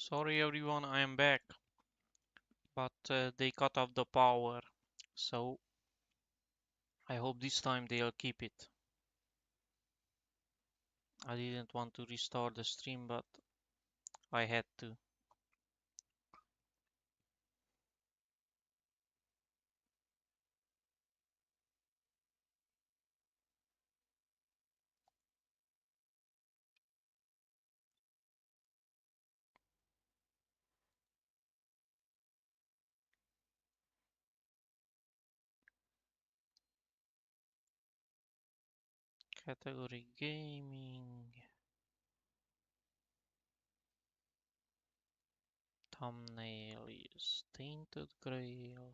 Sorry everyone, I am back, but they cut off the power, so I hope this time they'll keep it. I didn't want to restart the stream, but I had to. Category gaming. Thumbnail is Tainted Grail.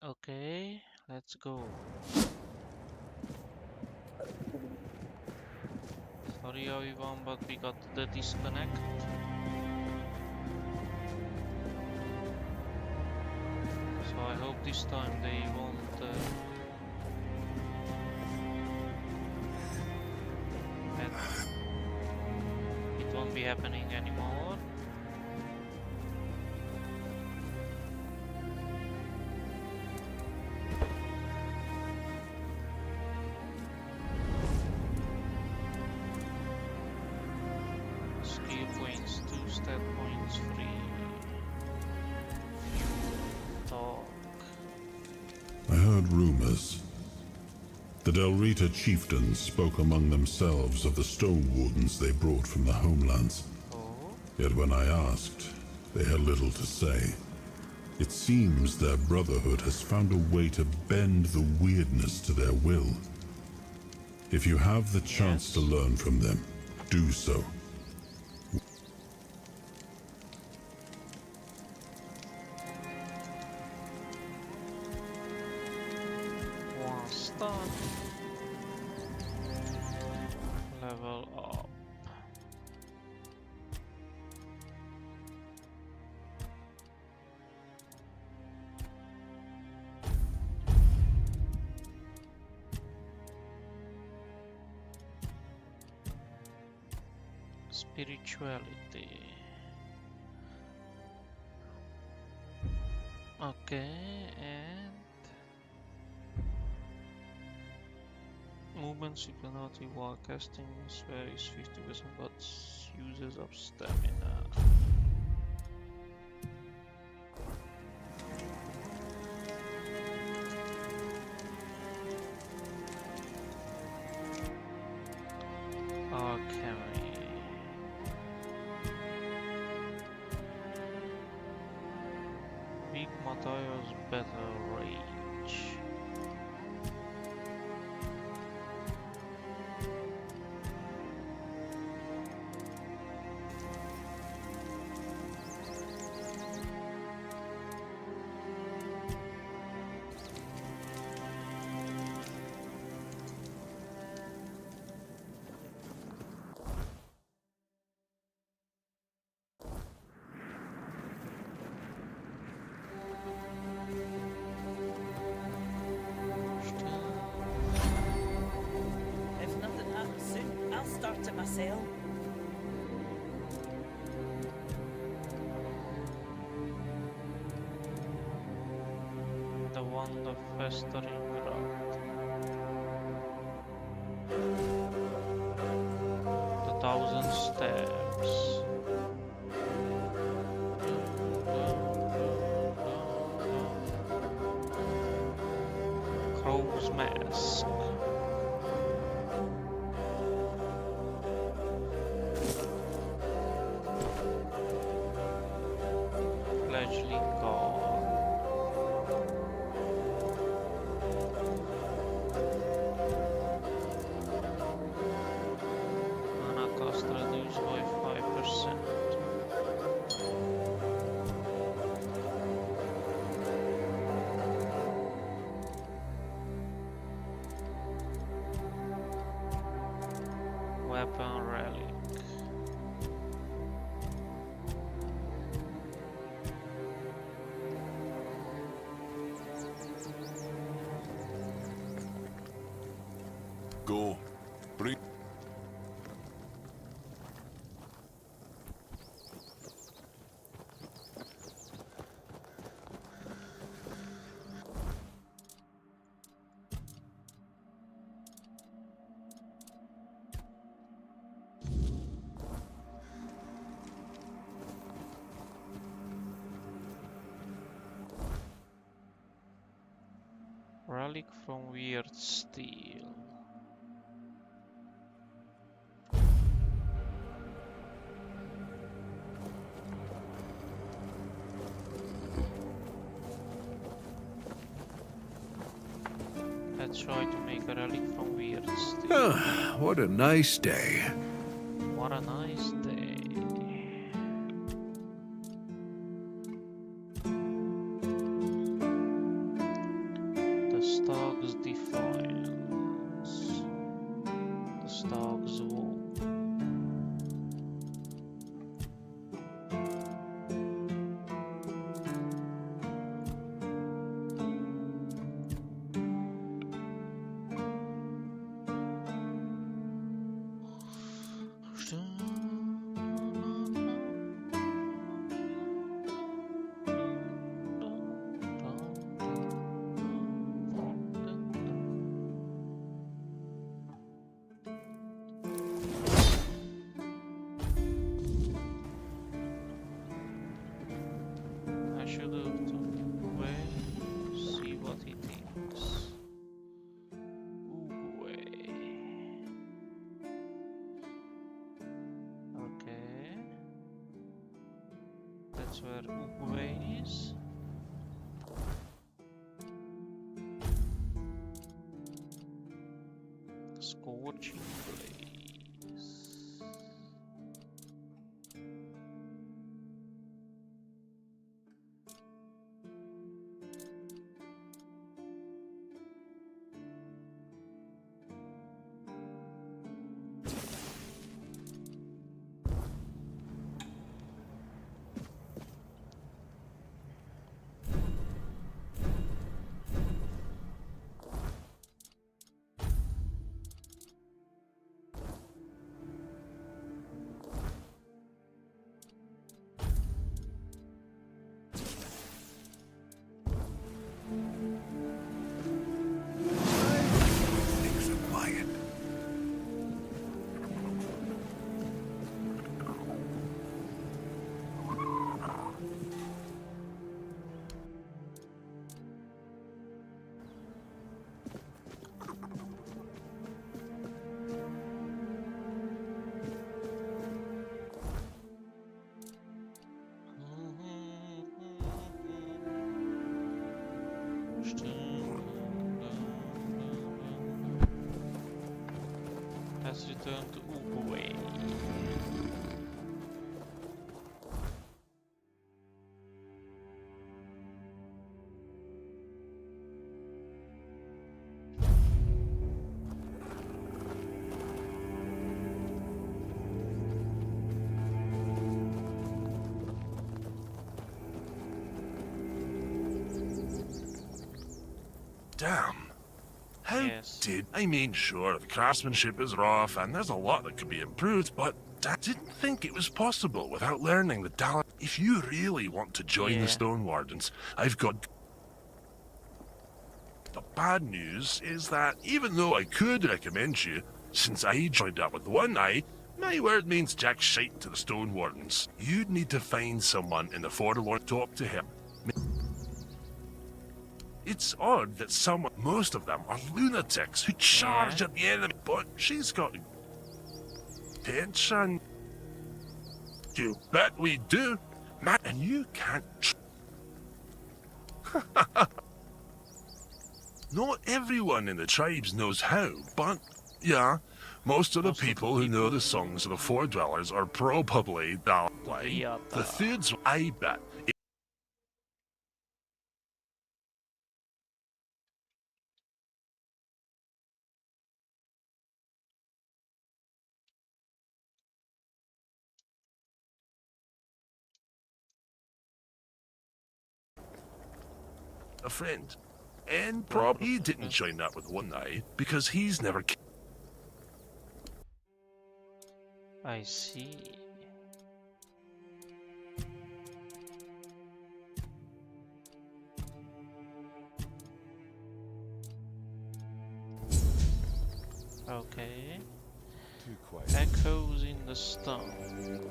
Okay, let's go. Sorry everyone, but we got the disconnect. So I hope this time they won't it won't be happening anymore. Skill points 2, stat points 3. Talk. I heard rumors. The Delrita chieftains spoke among themselves of the stone wardens they brought from the homelands. Oh, Yet when I asked, they had little to say. It seems their brotherhood has found a way to bend the weirdness to their will. If you have the chance to learn from them, do so. one star. Level up. Spirituality. Okay, and movement superiority while casting varies 50%, but uses of stamina. Alchemy. Big materials, better range. If nothing happens soon, I'll start it myself. The wand of festering rot. The 1,000 steps. Crow's mask. Fledgling guard. Mana cost reduced by 5%. Weapon relic. Go. Bring. Relic from Weird Steel. Let's try to make a relic from Weird Steel. What a nice day. What a nice day. The Stog's Defiance. The Stog's Woe. I should have to wait, see what he thinks. Uguay. Okay. That's where Uguay is. Scorching Blaze. Things are quiet. Let's return to Uguay. Damn. How Yes. did... I mean, sure, the craftsmanship is rough, and there's a lot that could be improved, but I didn't think it was possible without learning the Dalek. If you really want to join Yeah. the Stone Wardens, I've got... The bad news is that even though I could recommend you, since I joined up with one eye, my word means jack shite to the Stone Wardens. You'd need to find someone in the Forlorn to talk to him. It's odd that most of them are lunatics who charge at the enemy, but she's got attention. You bet we do, Matt, and you can't. Not everyone in the tribes knows how, but yeah, most of the people who know the songs of the Four Dwellers are probably the thirds. I bet. A friend. And probably he didn't join up with one eye because he's never. I see. Okay. Too quiet. Echoes in the stone.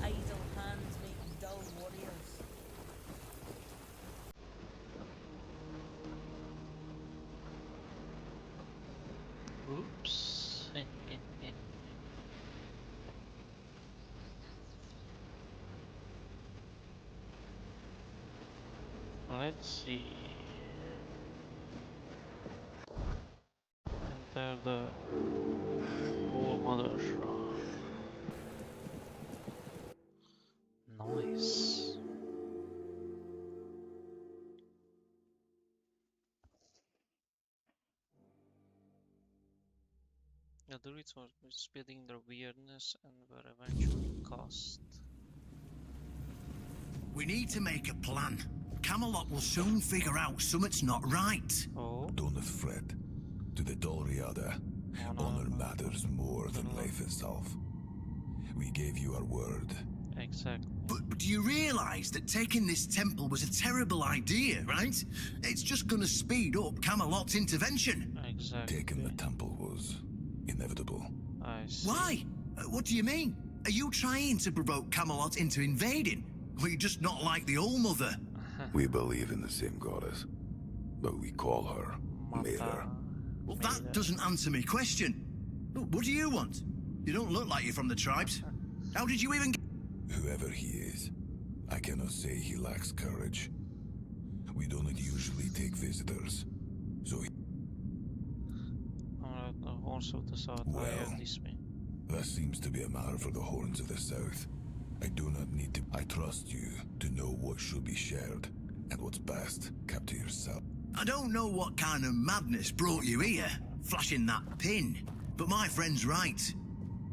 Idle hands make dull warriors. Oops. Let's see. Enter the All Mother Shrine. Nice. The druids were spreading their weirdness and were eventually cast. We need to make a plan. Camelot will soon figure out something's not right. Oh, Don't fret. To the Doriada, honor matters more than life itself. We gave you our word. exactly. But do you realize that taking this temple was a terrible idea, right? It's just gonna speed up Camelot's intervention. Exactly. Taking the temple was inevitable. I see. Why? What do you mean? Are you trying to provoke Camelot into invading? Or you just not like the All Mother? We believe in the same goddess, but we call her Mother. Well, that doesn't answer my question. What do you want? You don't look like you're from the tribes. How did you even get... Whoever he is, I cannot say he lacks courage. We don't usually take visitors, so Also the south. I Well. have this man. that seems to be a matter for the horns of the south. I do not need to. I trust you to know what should be shared and what's best kept to yourself. I don't know what kind of madness brought you here, flashing that pin. But my friend's right.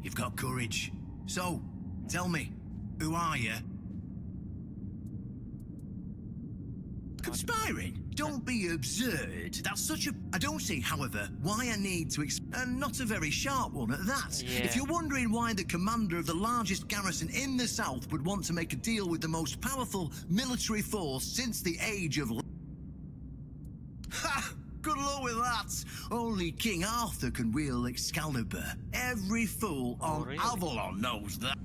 You've got courage. So, tell me, who are you? Conspiring? Don't be absurd. That's such a... I don't see, however, why I need to... And not a very sharp one at that. Yeah. If you're wondering why the commander of the largest garrison in the south would want to make a deal with the most powerful military force since the age of... Ha! Good luck with that. Only King Arthur can wield Excalibur. Every fool on really? Avalon knows that.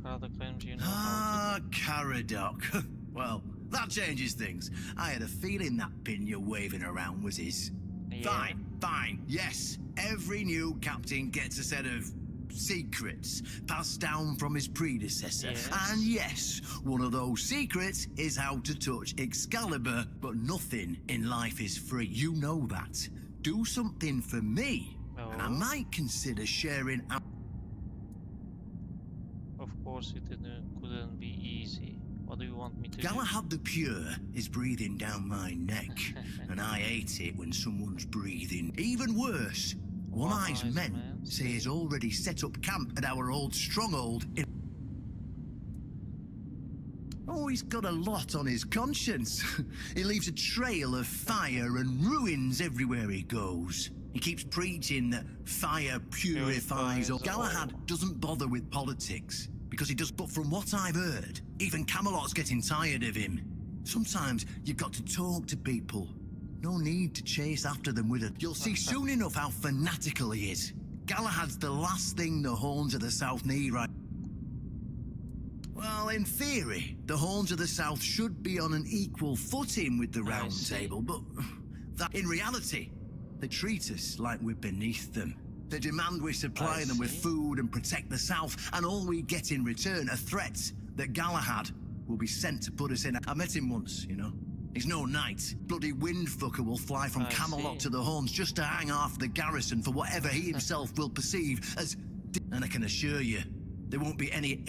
Carla claims you know how to Caradoc. Well, that changes things. I had a feeling that pin you're waving around was his. Yeah. Fine, yes. Every new captain gets a set of secrets passed down from his predecessor. Yes. And yes, one of those secrets is how to touch Excalibur, but nothing in life is free. You know that. Do something for me, and I Oh. might consider sharing out. Of course it couldn't be easy. What do you want me to do? Galahad the Pure is breathing down my neck, and I hate it when someone's breathing. Even worse, One-Eye's One-Eye's men men say he's already set up camp at our old stronghold in... Oh, he's got a lot on his conscience. He leaves a trail of fire and ruins everywhere he goes. He keeps preaching that fire purifies all. Galahad doesn't bother with politics because he does, but from what I've heard, even Camelot's getting tired of him. Sometimes you've got to talk to people. No need to chase after them with it. You'll see soon enough how fanatical he is. Galahad's the last thing the Horns of the South need, right? Well, in theory, the Horns of the South should be on an equal footing with the Round Table, but that in reality, they treat us like we're beneath them. They demand we supply them with food and protect the South, and all we get in return are threats that Galahad will be sent to put us in. I met him once, you know. He's no knight. Bloody windfucker will fly from Camelot to the Horns just to hang off the garrison for whatever he himself will perceive as... And I can assure you, there won't be any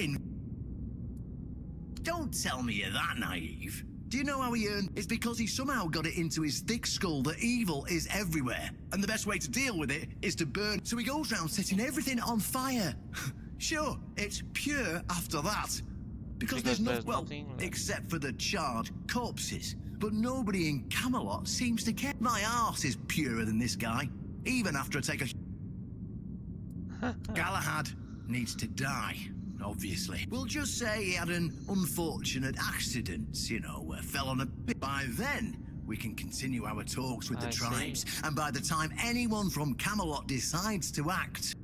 Don't tell me you're that naive. Do you know how he earned? It's because he somehow got it into his thick skull that evil is everywhere, and the best way to deal with it is to burn. So he goes round setting everything on fire. Sure, it's pure after that. Because there's nothing left. Except for the charred corpses. But nobody in Camelot seems to care. My arse is purer than this guy, even after I take a... Galahad needs to die, obviously. We'll just say he had an unfortunate accident, you know, fell on a pit. By then, we can continue our talks with the tribes, and by the time anyone from Camelot decides to act...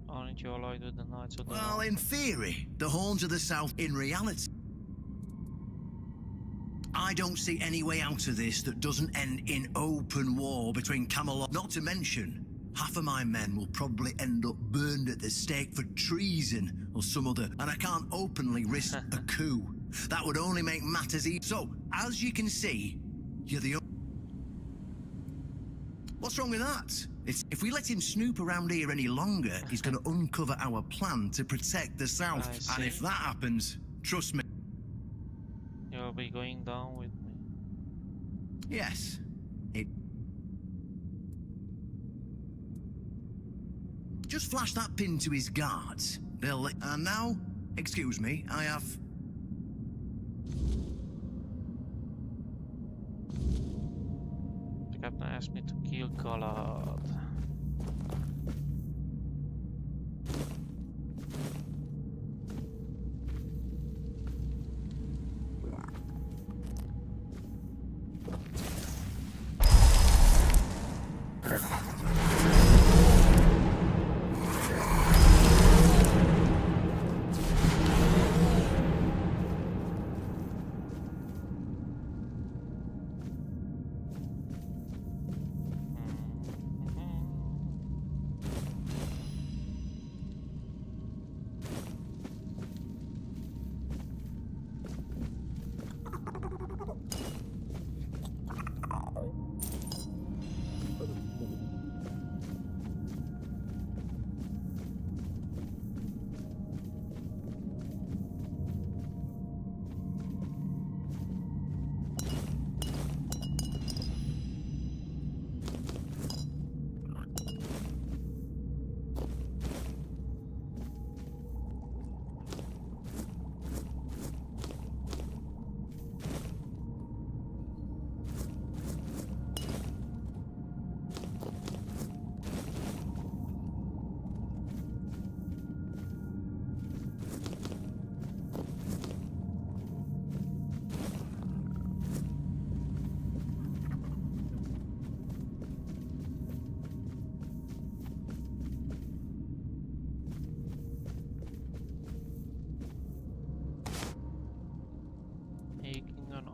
Aren't you allied with the Knights of the Well, in theory, the Horns of the South, in reality... I don't see any way out of this that doesn't end in open war between Camelot. Not to mention, half of my men will probably end up burned at the stake for treason or some other, and I can't openly risk a coup. That would only make matters easier. So, as you can see, you're the... What's wrong with that? If we let him snoop around here any longer, he's going to uncover our plan to protect the South. And if that happens, trust me... You'll be going down with me. Yes. Just flash that pin to his guards. They'll... And now, excuse me, I have... The captain asked me to kill Galahad.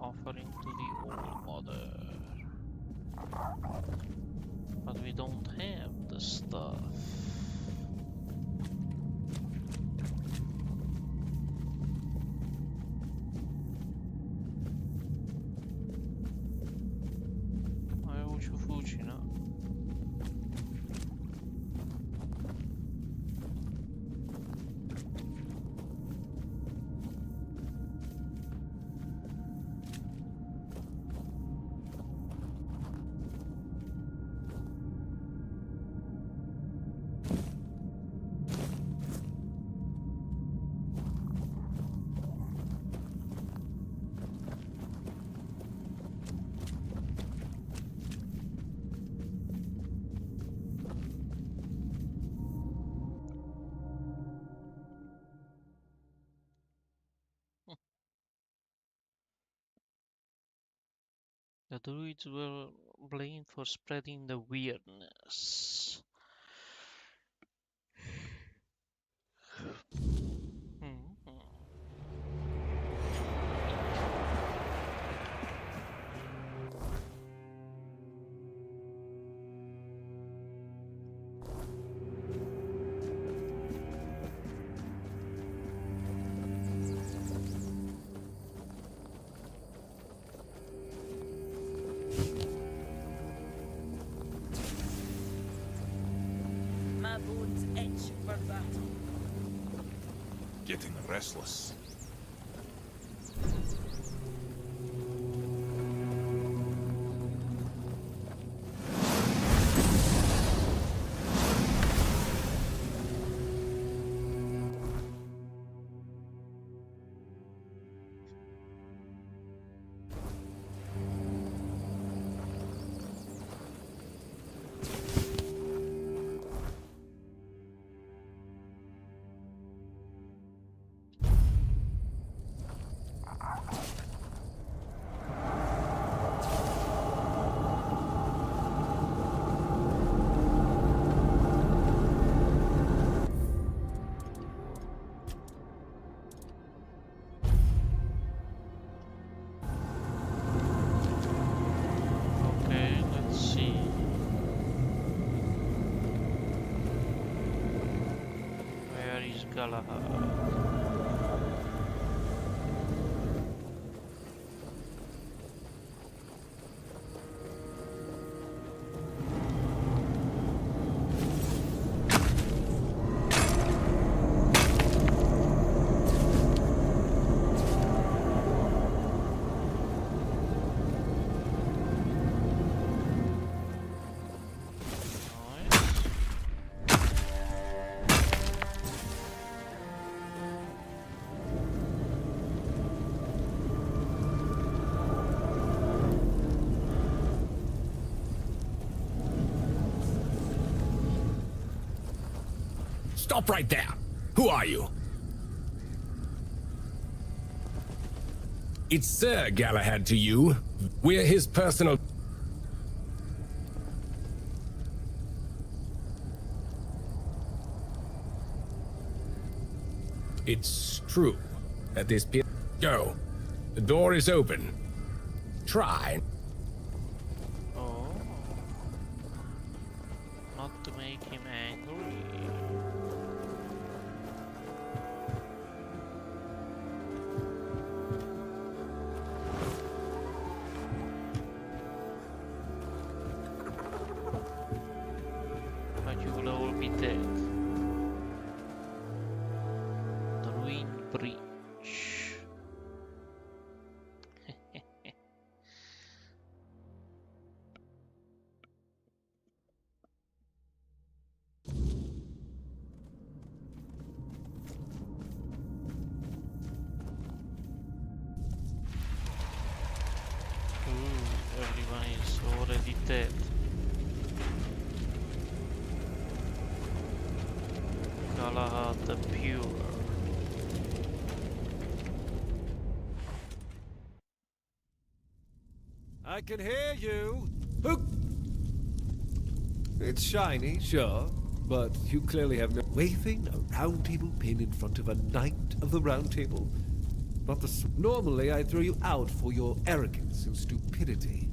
Offering to the Old Mother, but we don't have the stuff. I wish you Fuji now. The druids were blamed for spreading the weirdness. My bones itch for battle. Getting restless. Okay, let's see. Where is Galahad? Stop right there! Who are you? It's Sir Galahad to you. We're his personal... It's true that this... Go. The door is open. Try. Oh. Not to make him angry. But you will all be dead. The ruined breach. Everyone is already dead. Galahad the Pure. I can hear you. Who? It's shiny, sure, but you clearly have no... Waving a round table pin in front of a knight of the round table. Not the... Normally, I'd throw you out for your arrogance and stupidity.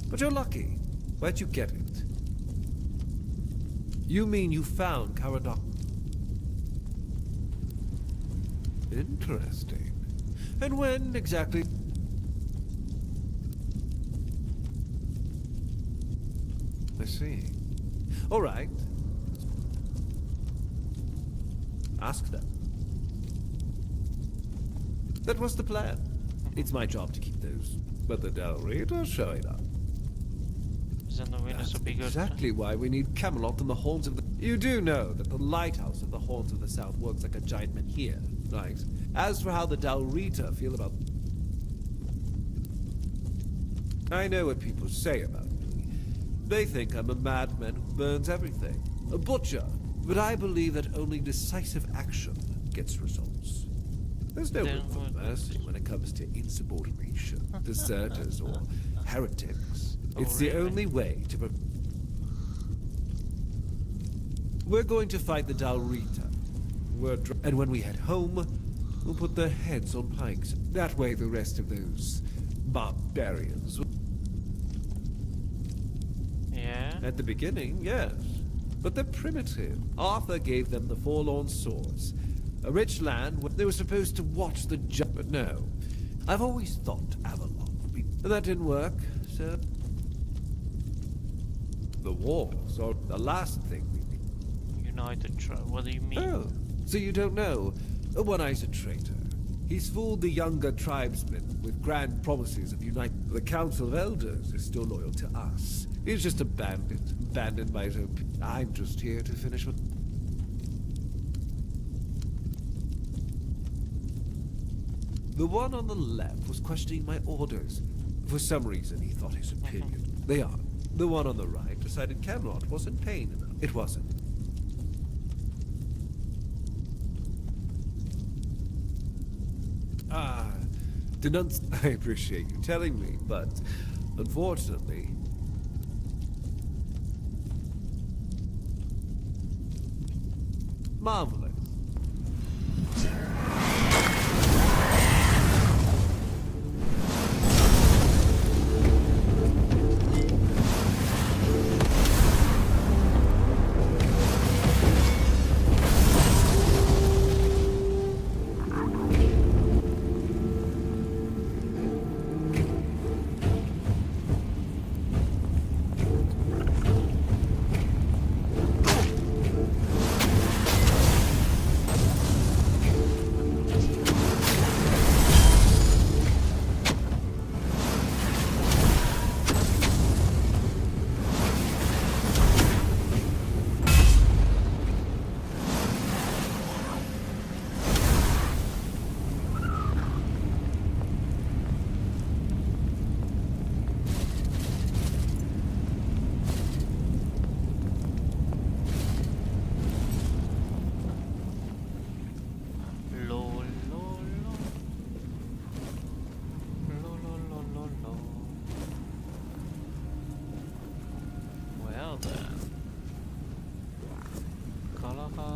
But you're lucky. Where'd you get it? You mean you found Caradoc? Interesting. And when exactly? I see. All right. Ask them. That was the plan. It's my job to keep those, but the Dalrita showing up. That's exactly why we need Camelot and the Horns of the... You do know that the Lighthouse of the Horns of the South works like a giant menhir, right? As for how the Dalrita feel about... I know what people say about me. They think I'm a madman who burns everything. A butcher. But I believe that only decisive action gets results. There's no room for mercy when it comes to insubordination, deserters, or heretics. It's the really? only way to... We're going to fight the Dalrita. And when we head home, we'll put their heads on pikes. That way the rest of those barbarians... Yeah? At the beginning, yes. But they're primitive. Arthur gave them the forlorn swords. A rich land where they were supposed to watch the but no. I've always thought Avalon would be... That didn't work, so... The wars are the last thing we need. United Tribe, what do you mean? Oh, so you don't know? One-Eye's a traitor. He's fooled the younger tribesmen with grand promises of unite. The Council of Elders is still loyal to us. He's just a bandit, abandoned by his own... I'm just here to finish what... The one on the left was questioning my orders. For some reason, he thought his opinion... They are. The one on the right decided Camelot wasn't paying enough. It wasn't. I appreciate you telling me, but unfortunately... Marvelous.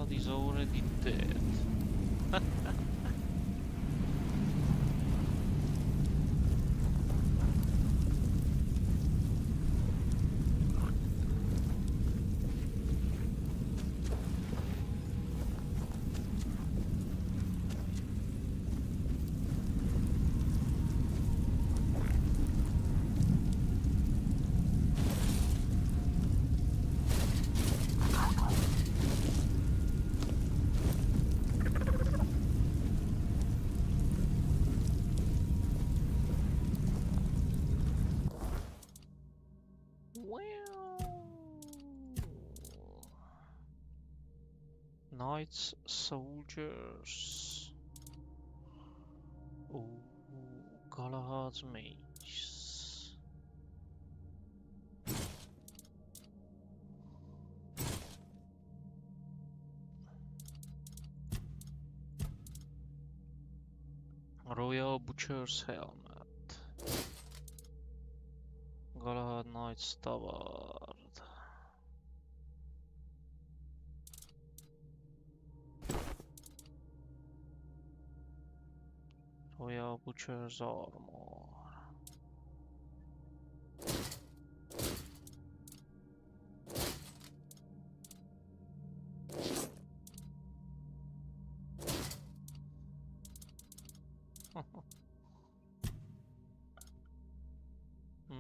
He's already dead. Knights, soldiers. Oh, Galahad's mace. Royal Butcher's helmet. Galahad Knight's tabard. Royal Butcher's armor.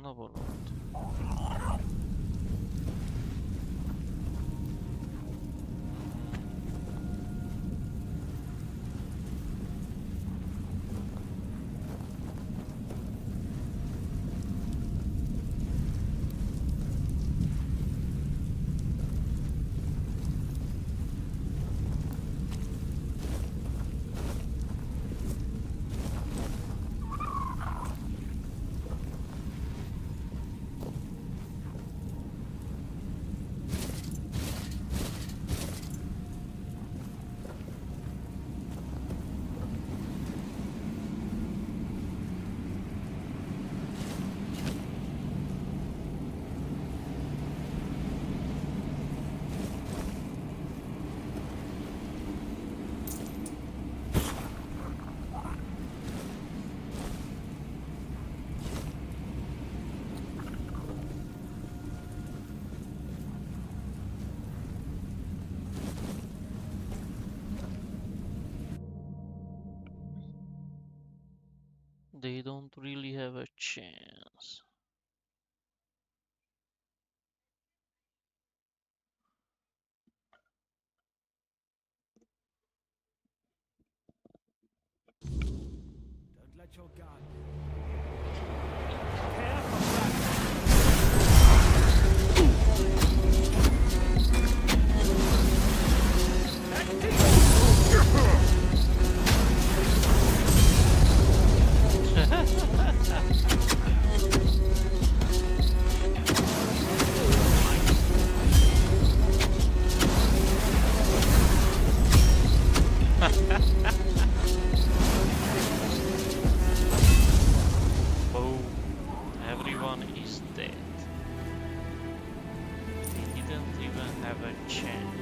Noble. they don't really have a chance. Don't let your guard. Boom. Everyone is dead. They didn't even have a chance.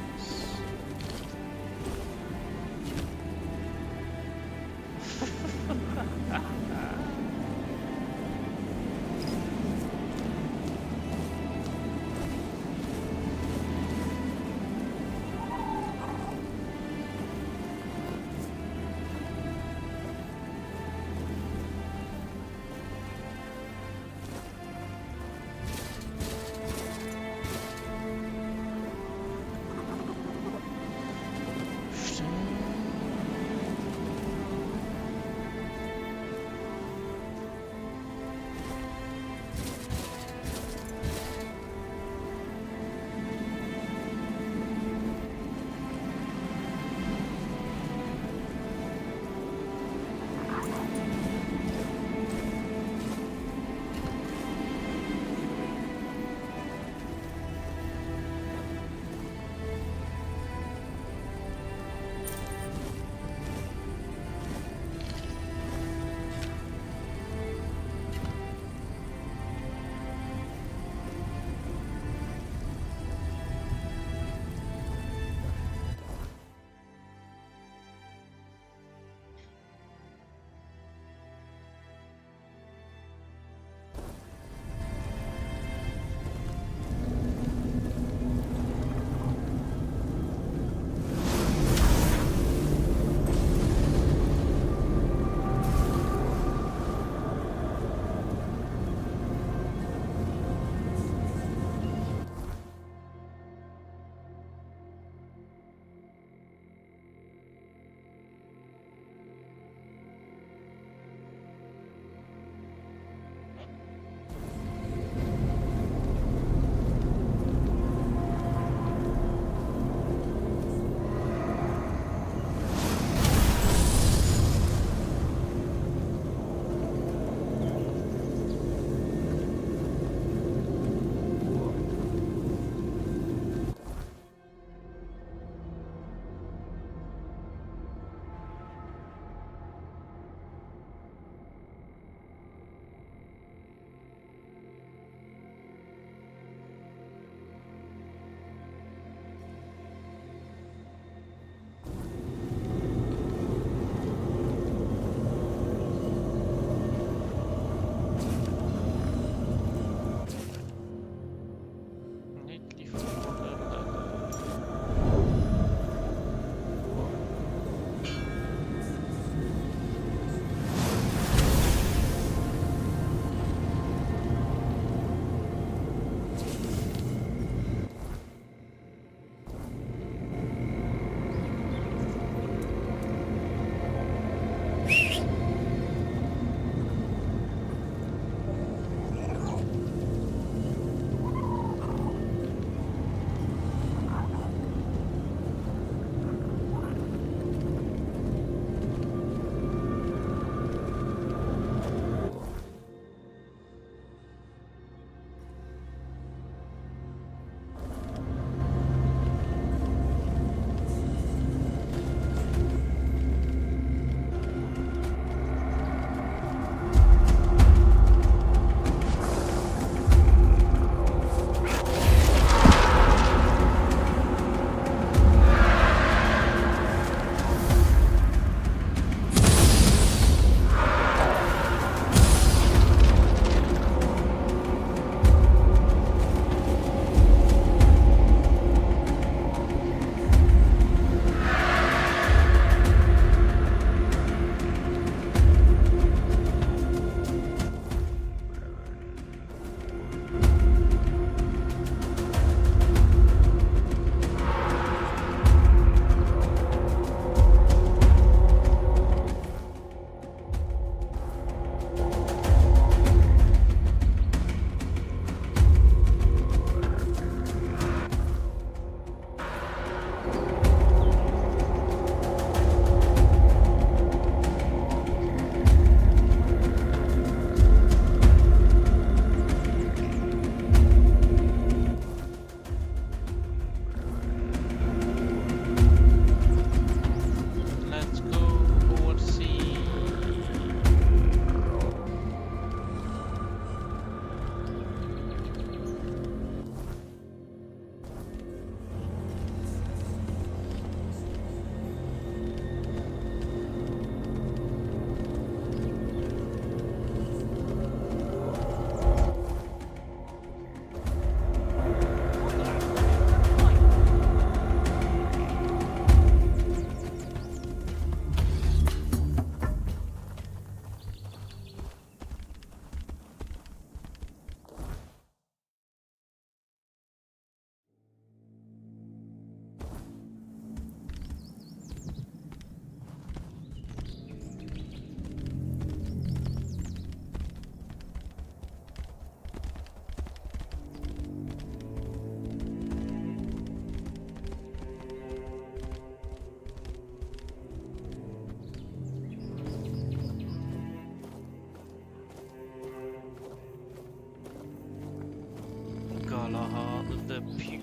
blood the pure.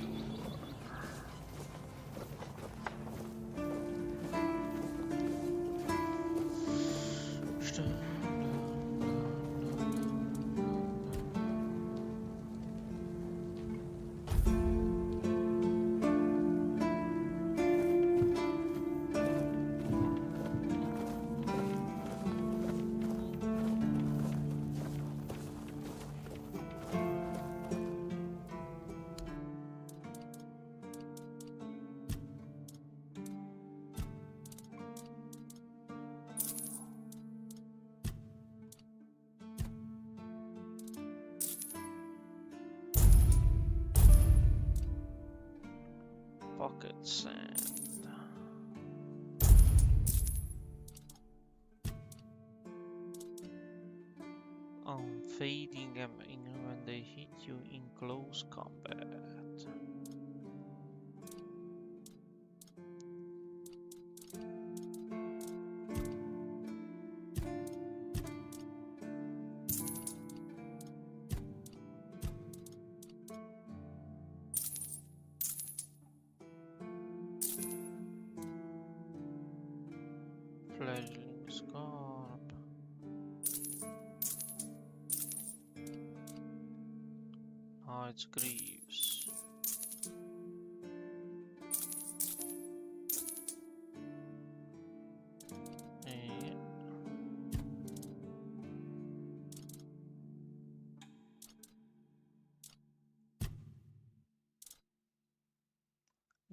Pocket sand. Fading them when they hit you in close combat. Fledgling scarp. Hides greaves. And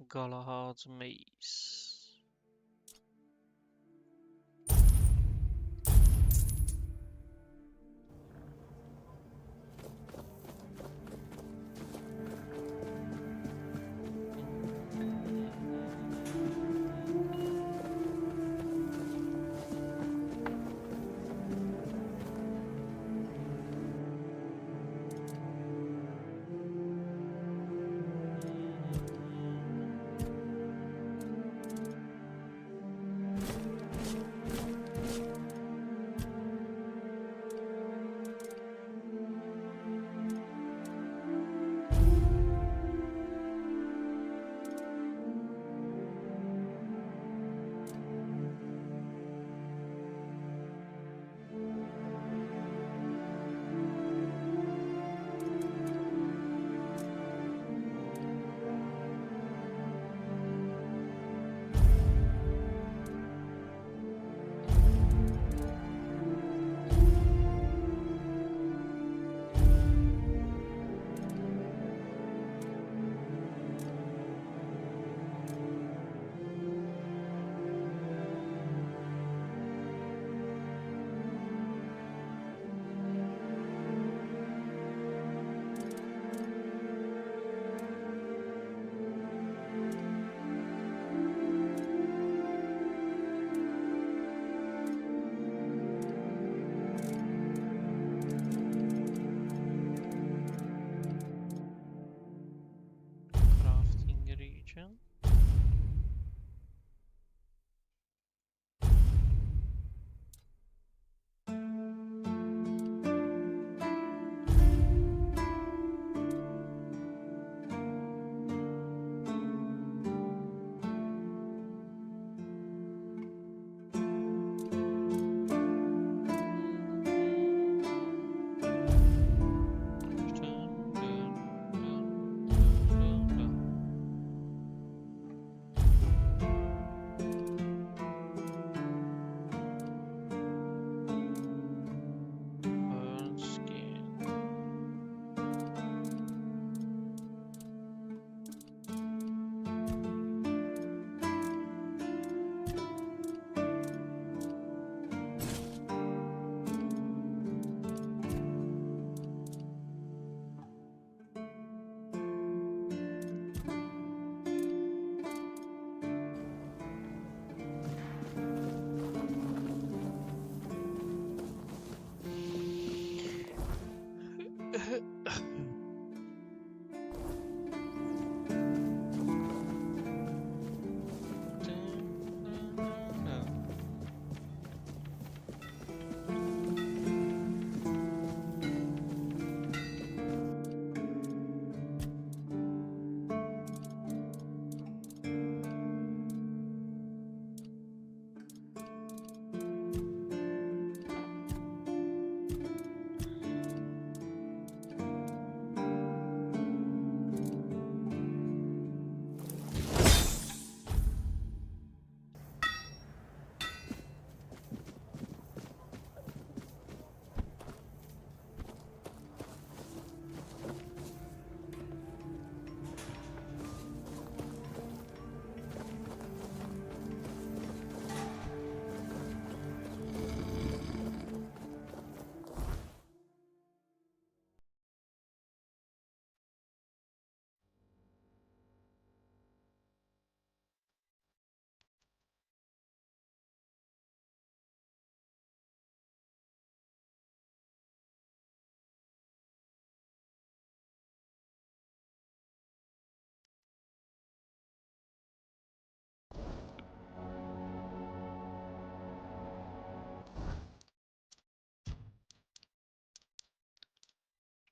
Galahad's mace. Crafting region.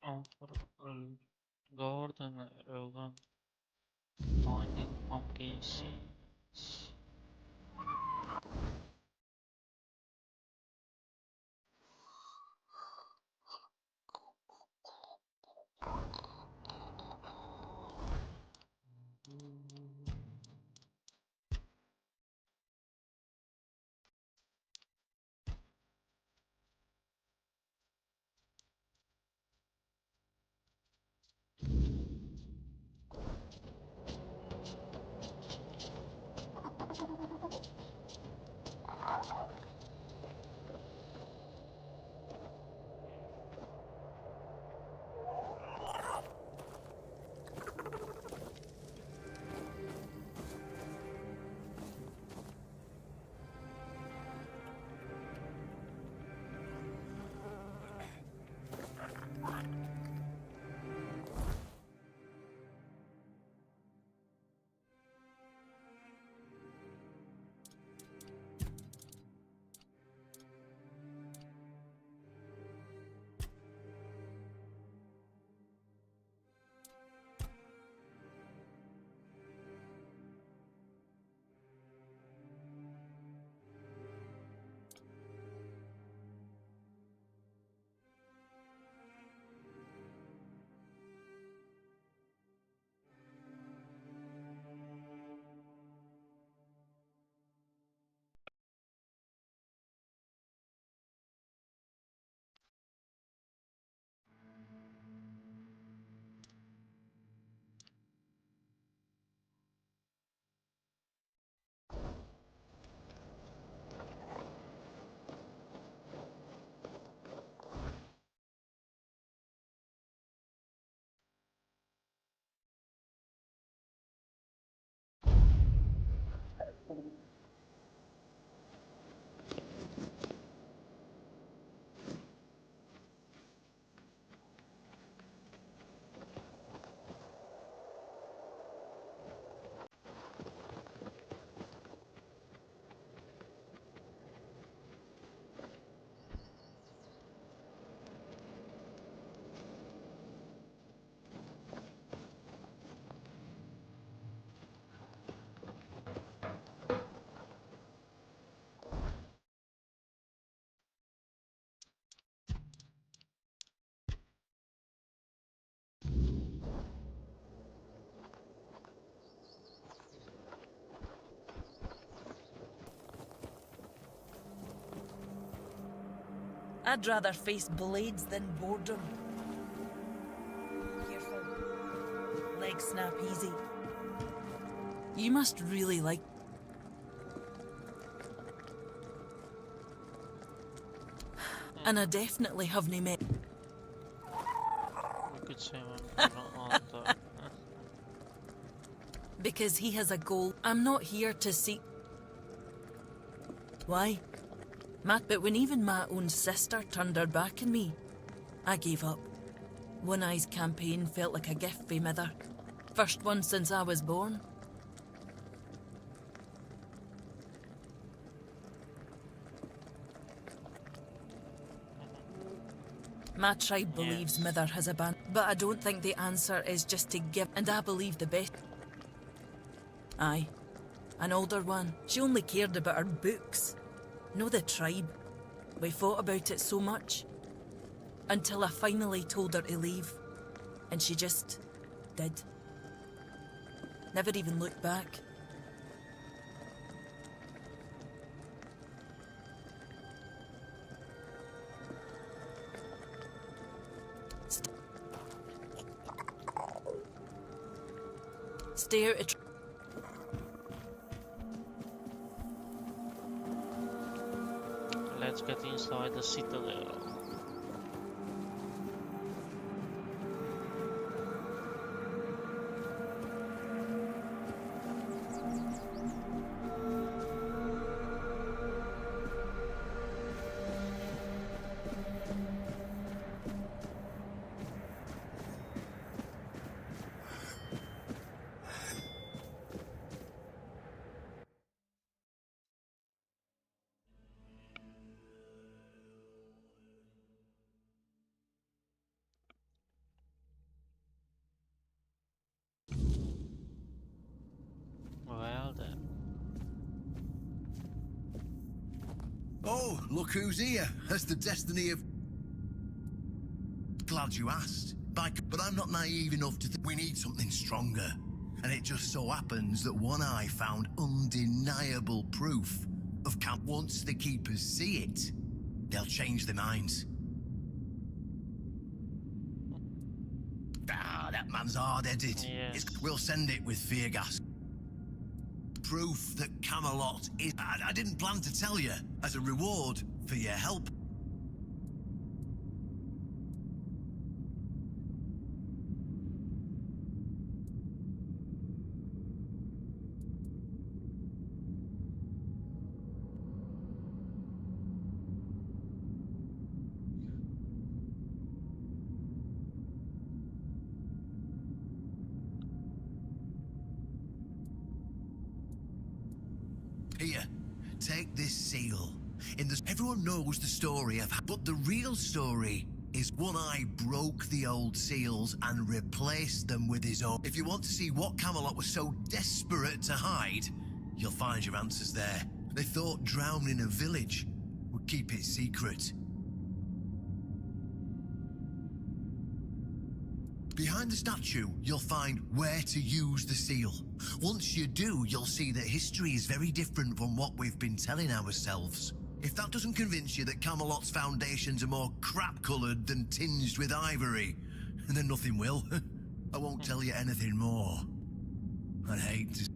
Overall garden urban finding pumpkin seeds. I'd rather face blades than boredom. Careful. Legs snap easy. You must really like... And I definitely haven't met... You could say I'm not on the... Because he has a goal. I'm not here to seek... Why? But when even my own sister turned her back on me, I gave up. One Eye's campaign felt like a gift from Mother. First one since I was born. My tribe believes Mother has abandoned, but I don't think the answer is just to give, and I believe the best. Aye, an older one. She only cared about her books. No, the tribe. We fought about it so much. Until I finally told her to leave. And she just did. Never even looked back. Stay out of Let's get inside the citadel. Oh, look who's here. That's the destiny of... Glad you asked. But I'm not naive enough to think we need something stronger. And it just so happens that One Eye found undeniable proof of camp. Once the Keepers see it, they'll change their minds. Ah, that man's hard-headed. Yes. We'll send it with fear gas. Proof that Camelot is... I didn't plan to tell you, as a reward for your help. Here, take this seal. Everyone knows the story of... But the real story is One Eye broke the old seals and replaced them with his own. If you want to see what Camelot was so desperate to hide, you'll find your answers there. They thought drowning a village would keep it secret. Behind the statue, you'll find where to use the seal. Once you do, you'll see that history is very different from what we've been telling ourselves. If that doesn't convince you that Camelot's foundations are more crap-coloured than tinged with ivory, then nothing will. I won't tell you anything more. I'd hate to...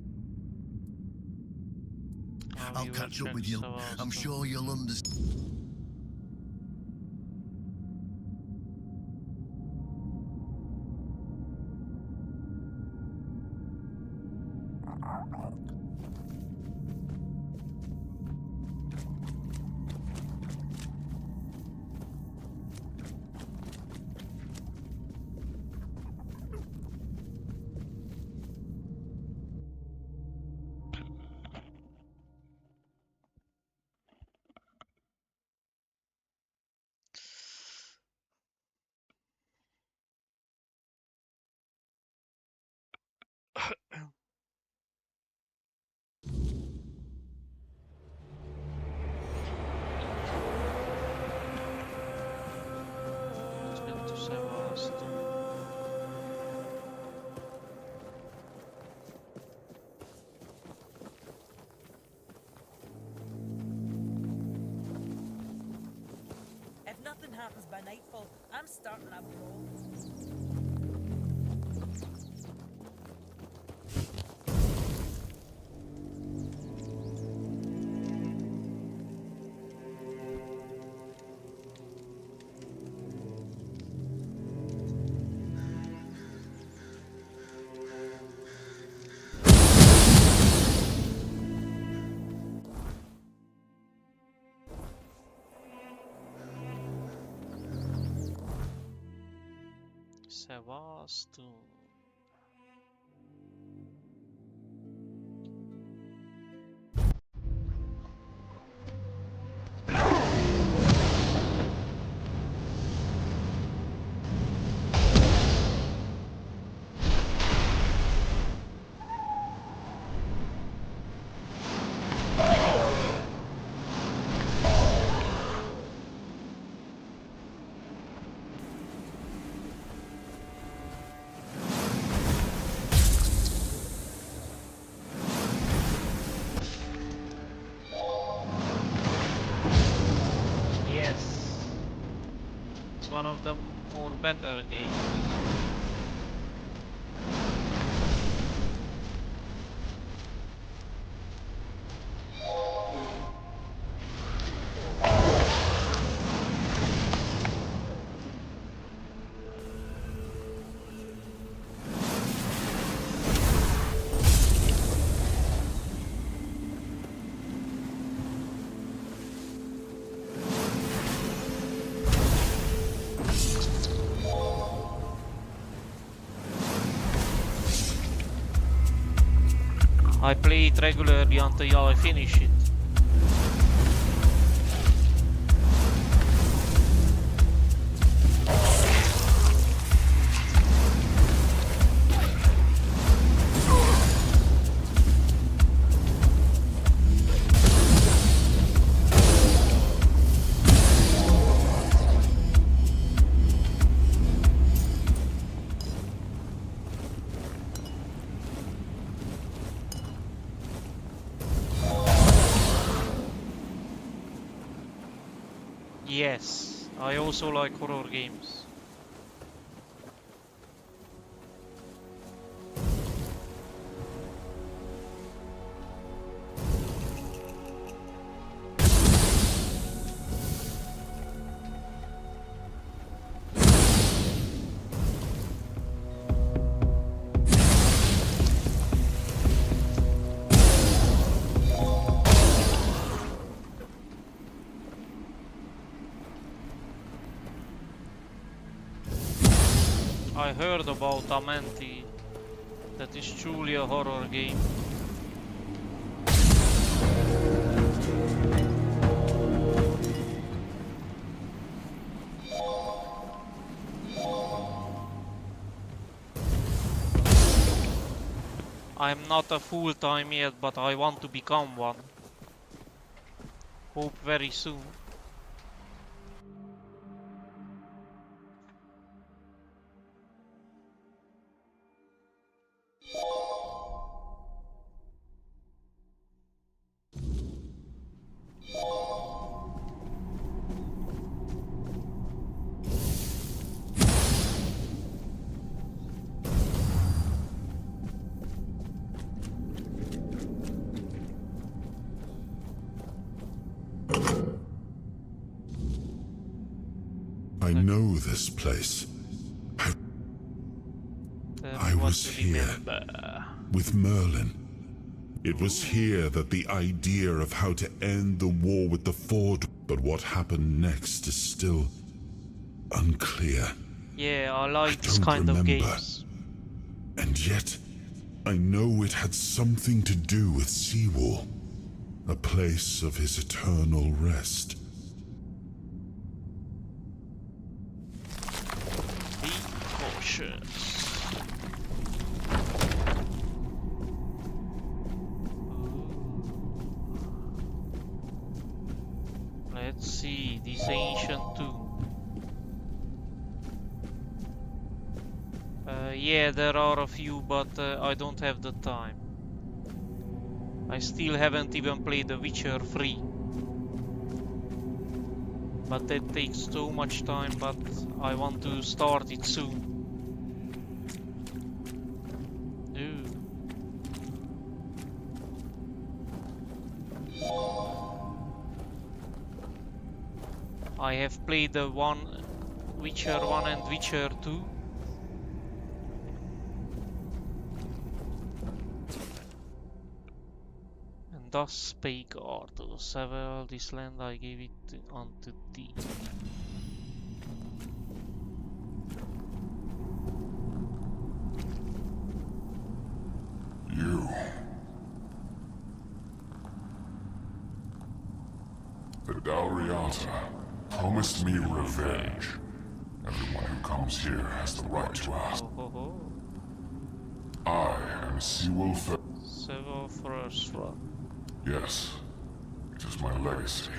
I'll catch up with you. I'm sure you'll understand. If nothing happens by nightfall, I'm starting a brawl. Sevastun. One of the more better games. I play it regularly until I finish it. Yes, I also like horror games. I heard about Amenti. That is truly a horror game. I'm not a full-time yet, but I want to become one. Hope very soon. I know this place. I was here with Merlin. It was here that the idea of how to end the war with the Ford, but what happened next is still unclear. Yeah, I like I this don't kind of remember. games. And yet, I know it had something to do with Seawall, a place of his eternal rest. Be cautious. Let's see, this ancient tomb. Yeah, there are a few, but I don't have the time. I still haven't even played The Witcher 3. But that takes so much time, but I want to start it soon. Ooh. I have played the Witcher 1 and Witcher 2. And thus spake Arthur, several this land I gave it unto thee. You. The Dalriata promised me revenge. Everyone who comes here has the right to ask. I am Seawolf. Severfrosra. Yes, it is my legacy.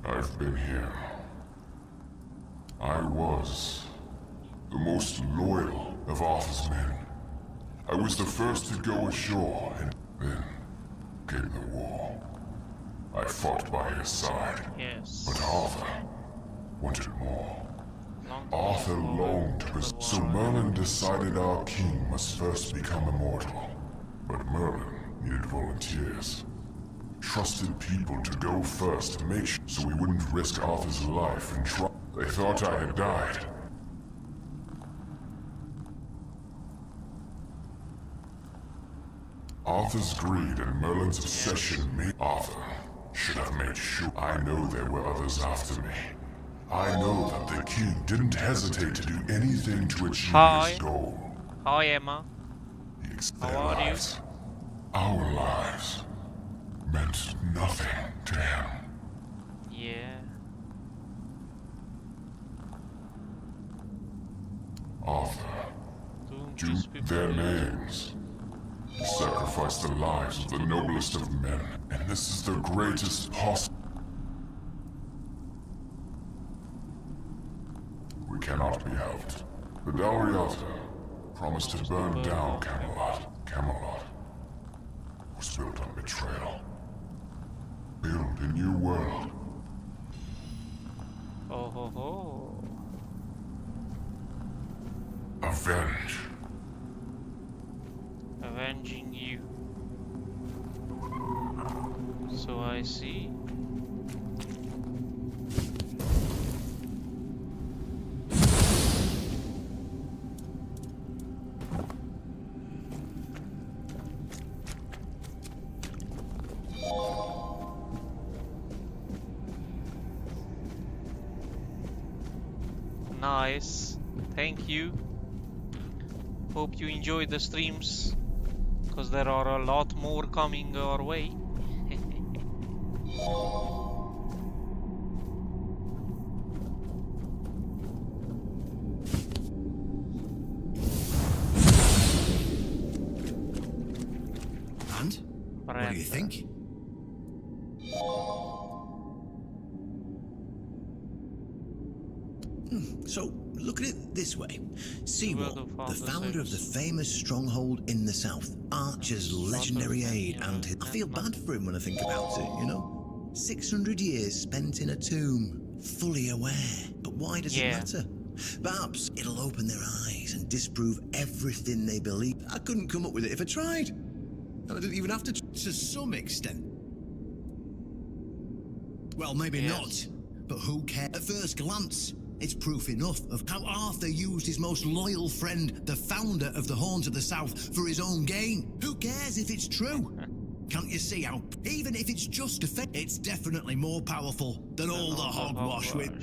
I've been here. I was the most loyal of Arthur's men. I was the first to go ashore, and then came the war. I fought by his side, Yes. but Arthur wanted more. Arthur longed to so Merlin decided our king must first become immortal. But Merlin needed volunteers. Trusted people to go first to make sure so we wouldn't risk Arthur's life and try. They thought I had died. Arthur's greed and Merlin's obsession made Arthur should have made sure. I know there were others after me. I know that the king didn't hesitate to do anything to achieve his goal. Hi, Emma. How are you? Our lives meant nothing to him. Yeah. Arthur, due their names, sacrificed the lives of the noblest of men, and this is the greatest possible. We cannot be helped. The Dalriata promised to burn down Camelot. Camelot was built on betrayal. build a new world. Oh ho ho. Avenge. Avenging you. So I see. Nice. Thank you. Hope you enjoy the streams, because there are a lot more coming our way. And? What do you think? So, look at it this way. Sewell, the founder of the famous stronghold in the south, Archer's legendary aid, and I feel bad for him when I think about it, you know? 600 years spent in a tomb, fully aware. But why does it matter? Perhaps it'll open their eyes and disprove everything they believe. I couldn't come up with it if I tried. And I didn't even have to some extent. Well, maybe not. But who cares? At first glance, it's proof enough of how Arthur used his most loyal friend, the founder of the Horns of the South, for his own gain. Who cares if it's true? Can't you see how, even if it's just a fake, it's definitely more powerful than all the hogwash with...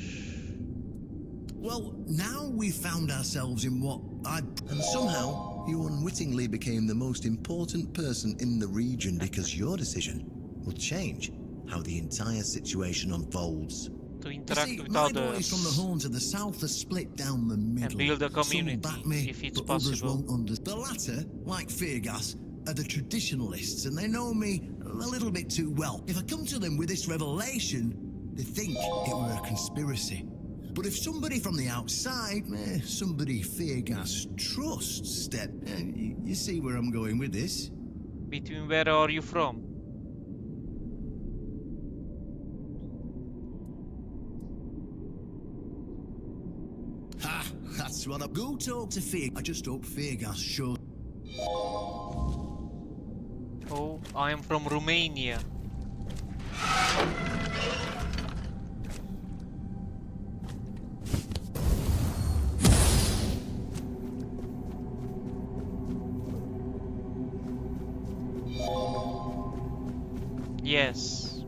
Well, now we've found ourselves in what and somehow you unwittingly became the most important person in the region because your decision will change how the entire situation unfolds. To interact with my others. boys from the Horns of the South are split down the middle. And build a community, Some back me, if it's but others possible. won't the latter, like Feargas, are the traditionalists, and they know me a little bit too well. If I come to them with this revelation, they think it were a conspiracy. But if somebody from the outside, somebody Feargas trusts, step, you see where I'm going with this? Between where are you from? Ha! That's what I go talk to Fear. I just hope Feargas shows. Oh, I am from Romania. Yes.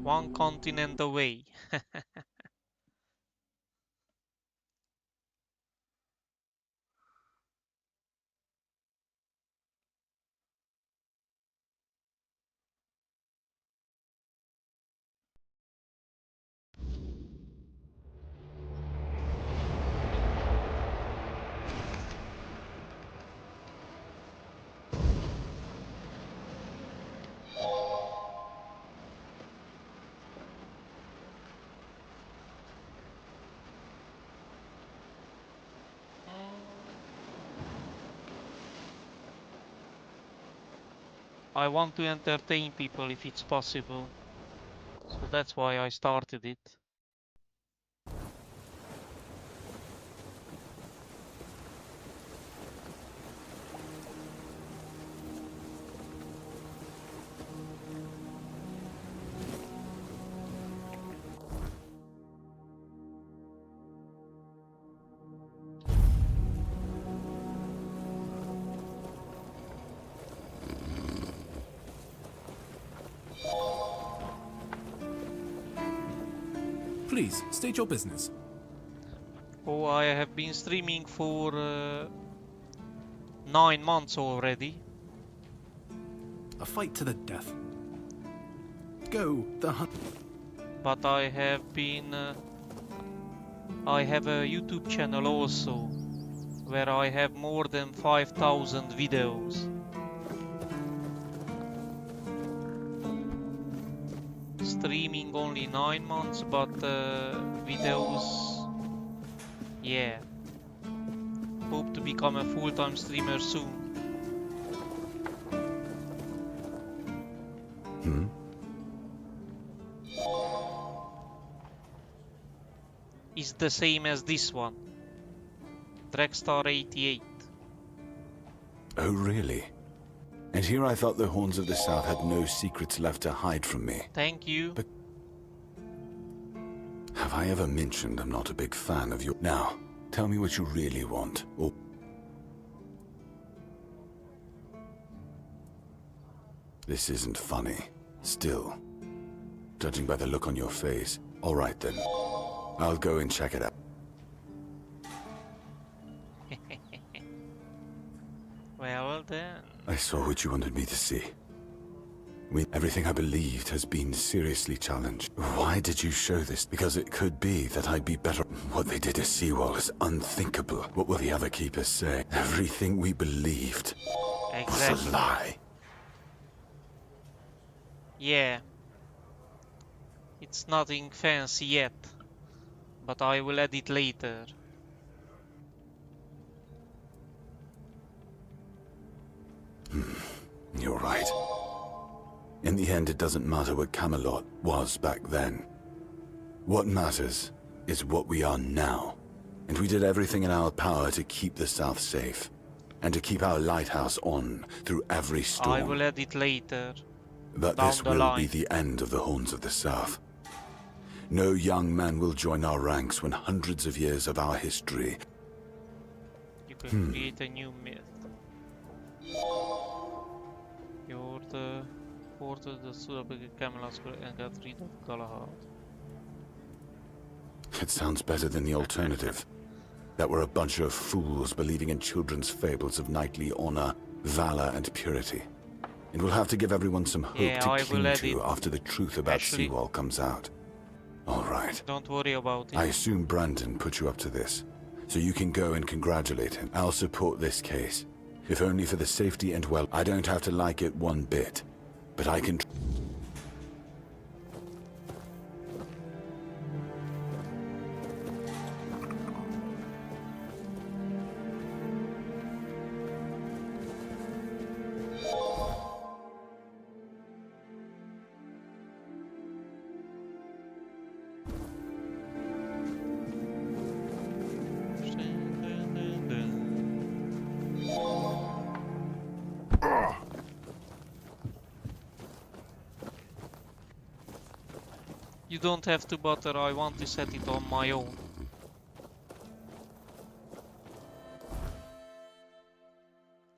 One continent away. I want to entertain people if it's possible. So that's why I started it. Please, state your business. Oh, I have been streaming for 9 months already. A fight to the death. Go, the hunt. But I have been... I have a YouTube channel also, where I have more than 5,000 videos. Streaming only 9 months, but videos, yeah. Hope to become a full-time streamer soon. is the same as this one. Dragstar 88. Oh, really? And here I thought the Horns of the South had no secrets left to hide from me. Thank you. But have I ever mentioned I'm not a big fan of your... Now, tell me what you really want, or... This isn't funny. Still, judging by the look on your face, all right then. I'll go and check it out. Well then. I saw what you wanted me to see. Everything I believed has been seriously challenged. Why did you show this? Because it could be that I'd be better. What they did to Seawall is unthinkable. What will the other keepers say? Everything we believed was a lie. Yeah. It's nothing fancy yet, but I will add it later. You're right. In the end, it doesn't matter what Camelot was back then. What matters is what we are now. And we did everything in our power to keep the South safe. And to keep our lighthouse on through every storm. I will add it later. But this will be the end of the Horns of the South. No young man will join our ranks when hundreds of years of our history... You can create a new myth. You're the porter that stood up against Camelot and got rid of Galahad. It sounds better than the alternative. That we're a bunch of fools believing in children's fables of knightly honor, valor, and purity. And we'll have to give everyone some hope to cling to after the truth about Seawall comes out. All right. Don't worry about it. I assume Brandon put you up to this, so you can go and congratulate him. I'll support this case, if only for the safety and well. I don't have to like it one bit, but I can... You don't have to bother, I want to set it on my own.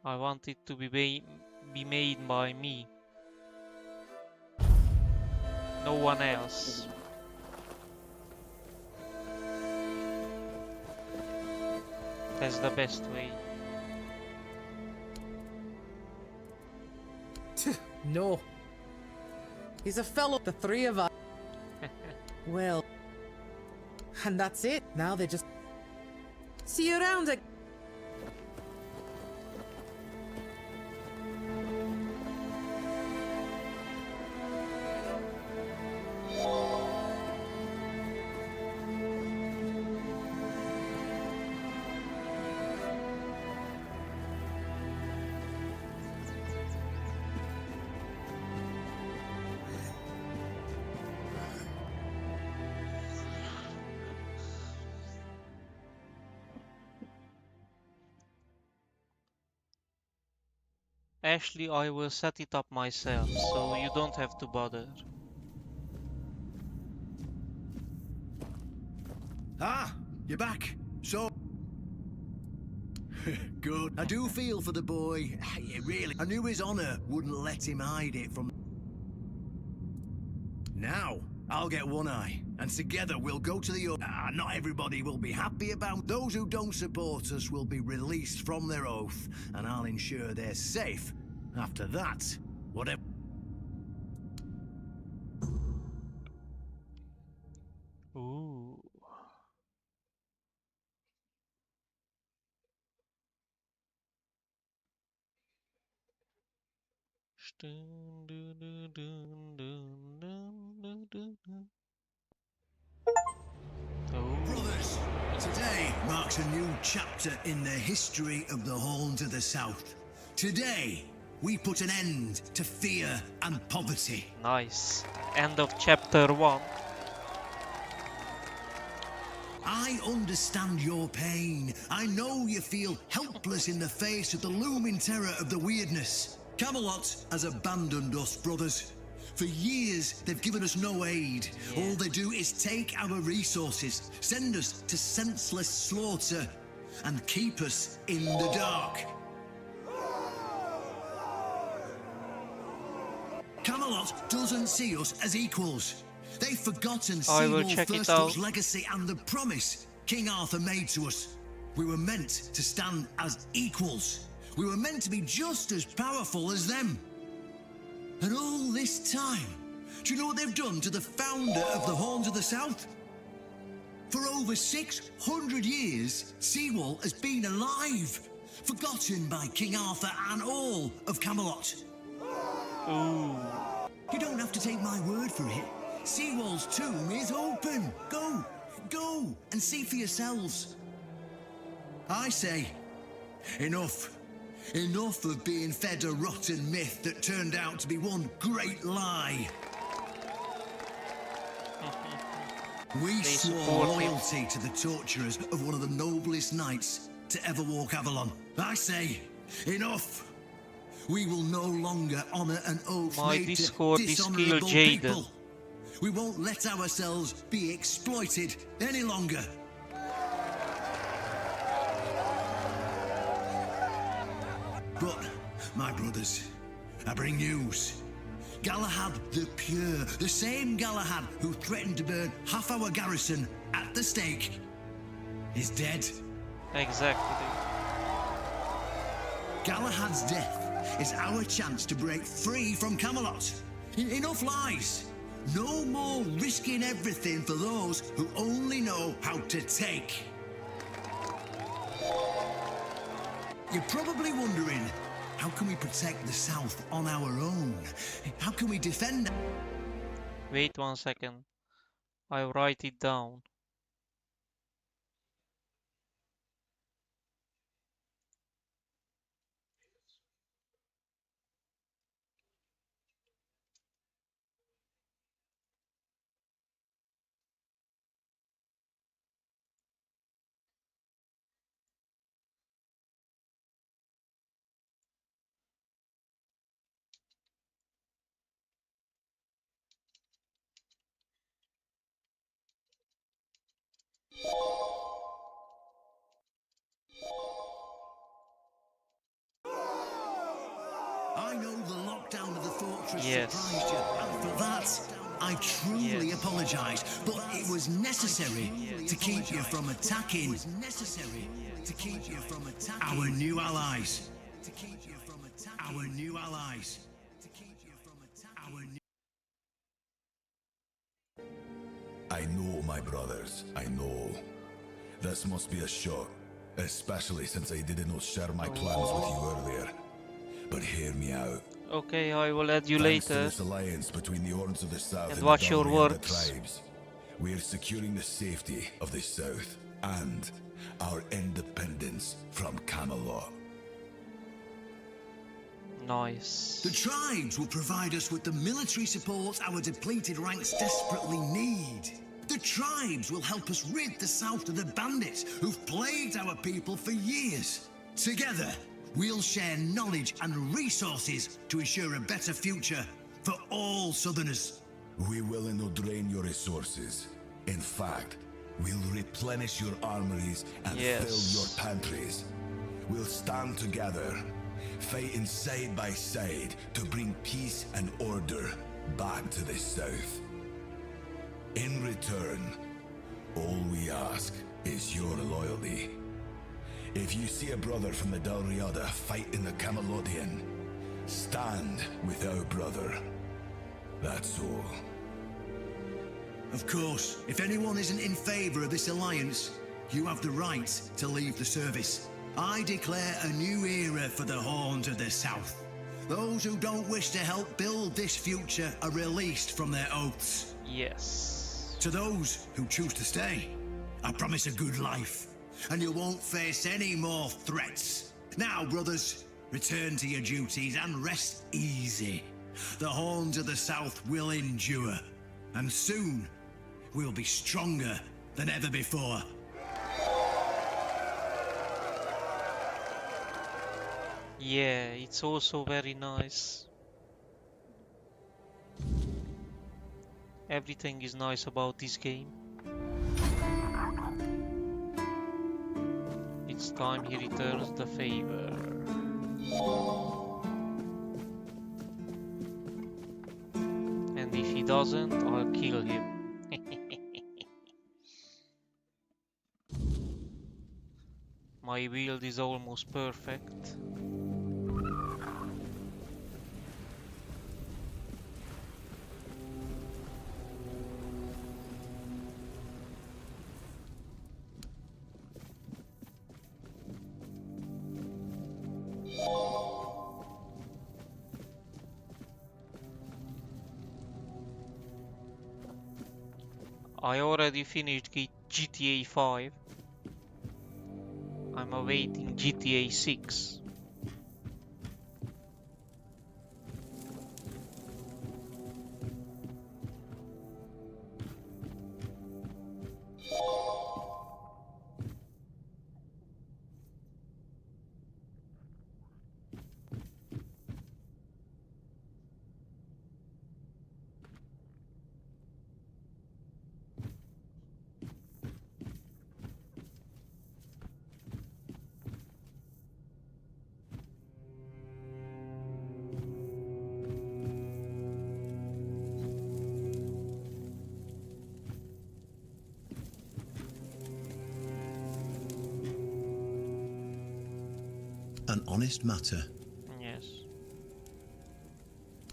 I want it to be made by me. No one else. That's the best way. No. He's a fellow, the three of us. Well, and that's it. Now they just see you around again. Ashley, I will set it up myself, so you don't have to bother. Ah, you're back. So... Good. I do feel for the boy. Really. I knew his honor wouldn't let him hide it from... Now, I'll get One Eye, and together we'll go to the... not everybody will be happy about... Those who don't support us will be released from their oath, and I'll ensure they're safe. After that, whatever... Ooh. Brothers, today marks a new chapter in the history of the Horns of the South. Today, we put an end to fear and poverty. Nice. End of chapter 1. I understand your pain. I know you feel helpless in the face of the looming terror of the weirdness. Camelot has abandoned us, brothers. For years, they've given us no aid. All they do is take our resources, send us to senseless slaughter, and keep us in the dark. Camelot doesn't see us as equals. They've forgotten Seawolf First's legacy and the promise King Arthur made to us. We were meant to stand as equals. We were meant to be just as powerful as them. And all this time, do you know what they've done to the founder of the Horns of the South? For over 600 years, Seawolf has been alive, forgotten by King Arthur and all of Camelot. Ooh. You don't have to take my word for it. Seawolf's tomb is open. Go and see for yourselves. I say, enough. Enough of being fed a rotten myth that turned out to be one great lie. We swore loyalty to the torturers of one of the noblest knights to ever walk Avalon. I say, enough. We will no longer honor an oath made to dishonorable people. We won't let ourselves be exploited any longer. But, my brothers, I bring news. Galahad the Pure, the same Galahad who threatened to burn half our garrison at the stake, is dead. Exactly. Galahad's death is our chance to break free from Camelot. Enough lies. No more risking everything for those who only know how to take. You're probably wondering, how can we protect the South on our own? How can we defend? Wait 1 second. I'll write it down. I know the lockdown of the fortress surprised you, and for that, I truly apologize. But it was necessary to keep you from attacking. Our new allies. Our new allies. I know, my brothers, I know. This must be a shock, especially since I didn't share my plans with you earlier. But hear me out. Okay, I will add you Thanks later. to this alliance between the Horns of the South And and watch the your Dalriada words. tribes, we are securing the safety of the South and our independence from Camelot. Nice. The tribes will provide us with the military support our depleted ranks desperately need. The tribes will help us rid the South of the bandits who've plagued our people for years. Together, we'll share knowledge and resources to ensure a better future for all Southerners. We will not drain your resources. In fact, we'll replenish your armories and fill your pantries. We'll stand together, fighting side by side to bring peace and order back to the South. In return, all we ask is your loyalty. If you see a brother from the Dalriada fight in the Camelodian, stand with our brother. That's all. Of course, if anyone isn't in favor of this alliance, you have the right to leave the service. I declare a new era for the Horns of the South. Those who don't wish to help build this future are released from their oaths. Yes. To those who choose to stay, I promise a good life, and you won't face any more threats. Now, brothers, return to your duties and rest easy. The Horns of the South will endure, and soon we'll be stronger than ever before. Yeah, it's also very nice. Everything is nice about this game. It's time he returns the favor. And if he doesn't, I'll kill him. My build is almost perfect. I already finished GTA 5. I'm awaiting GTA 6. An honest matter. Yes.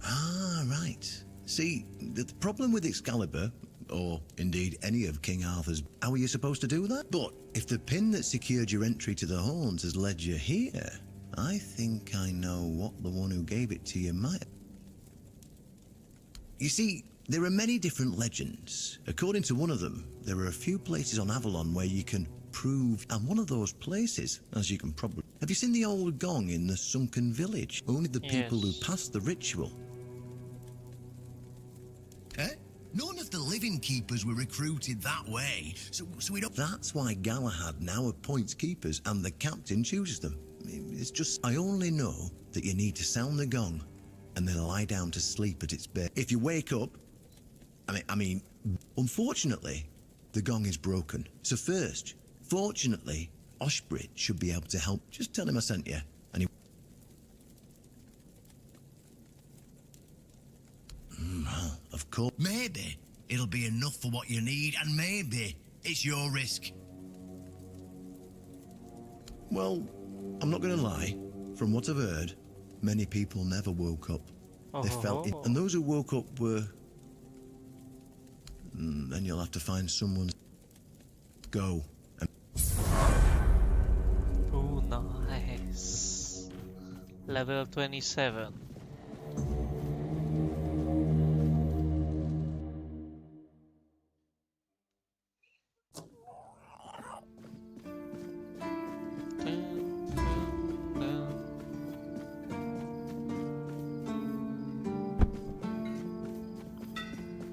Ah, right. See, the problem with Excalibur, or indeed any of King Arthur's, how are you supposed to do that? But if the pin that secured your entry to the horns has led you here, I think I know what the one who gave it to you might. You see, there are many different legends. According to one of them, there are a few places on Avalon where you can prove, and one of those places, as you can probably... Have you seen the old gong in the sunken village? Only the people who passed the ritual. Eh? None of the living keepers were recruited that way, so we don't... That's why Galahad now appoints keepers and the captain chooses them. It's just... I only know that you need to sound the gong and then lie down to sleep at its base. If you wake up... I mean, unfortunately, the gong is broken. So first, fortunately, Oshbrit should be able to help. Just tell him I sent you, and he... Well, of course. Maybe it'll be enough for what you need, and maybe it's your risk. Well, I'm not going to lie. From what I've heard, many people never woke up. They felt it, and those who woke up were... then you'll have to find someone... Go. Oh, nice. Level 27.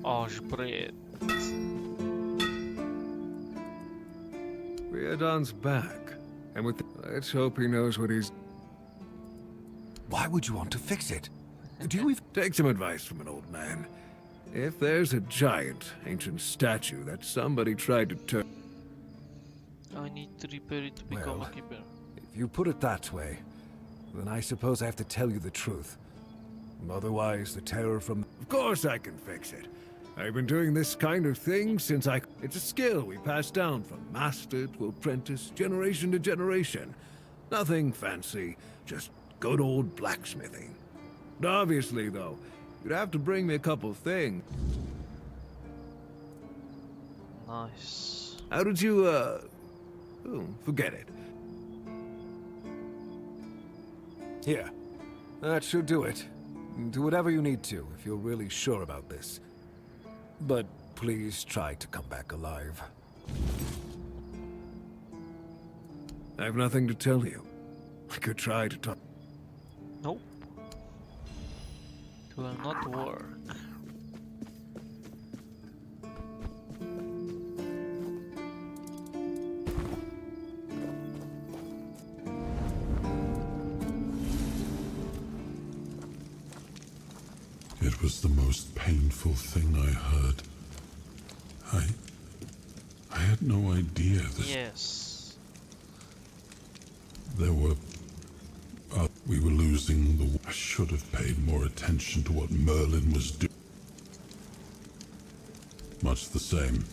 Oshbrit. Riordan's back. And with... Let's hope he knows what he's... Why would you want to fix it? Do you even... Take some advice from an old man. If there's a giant, ancient statue that somebody tried to turn... I need to repair it to become a keeper. If you put it that way, then I suppose I have to tell you the truth. Otherwise, the terror from... Of course I can fix it. I've been doing this kind of thing since I... It's a skill we pass down from master to apprentice, generation to generation. Nothing fancy, just good old blacksmithing. But obviously, though, you'd have to bring me a couple things. Nice. How did you, Oh, forget it. Here. That should do it. Do whatever you need to, if you're really sure about this. But please try to come back alive. I have nothing to tell you. I could try to talk. Nope. It will not work. It was the most painful thing I heard. I had no idea that... Yes. There were... we were losing the... I should have paid more attention to what Merlin was doing. Much the same.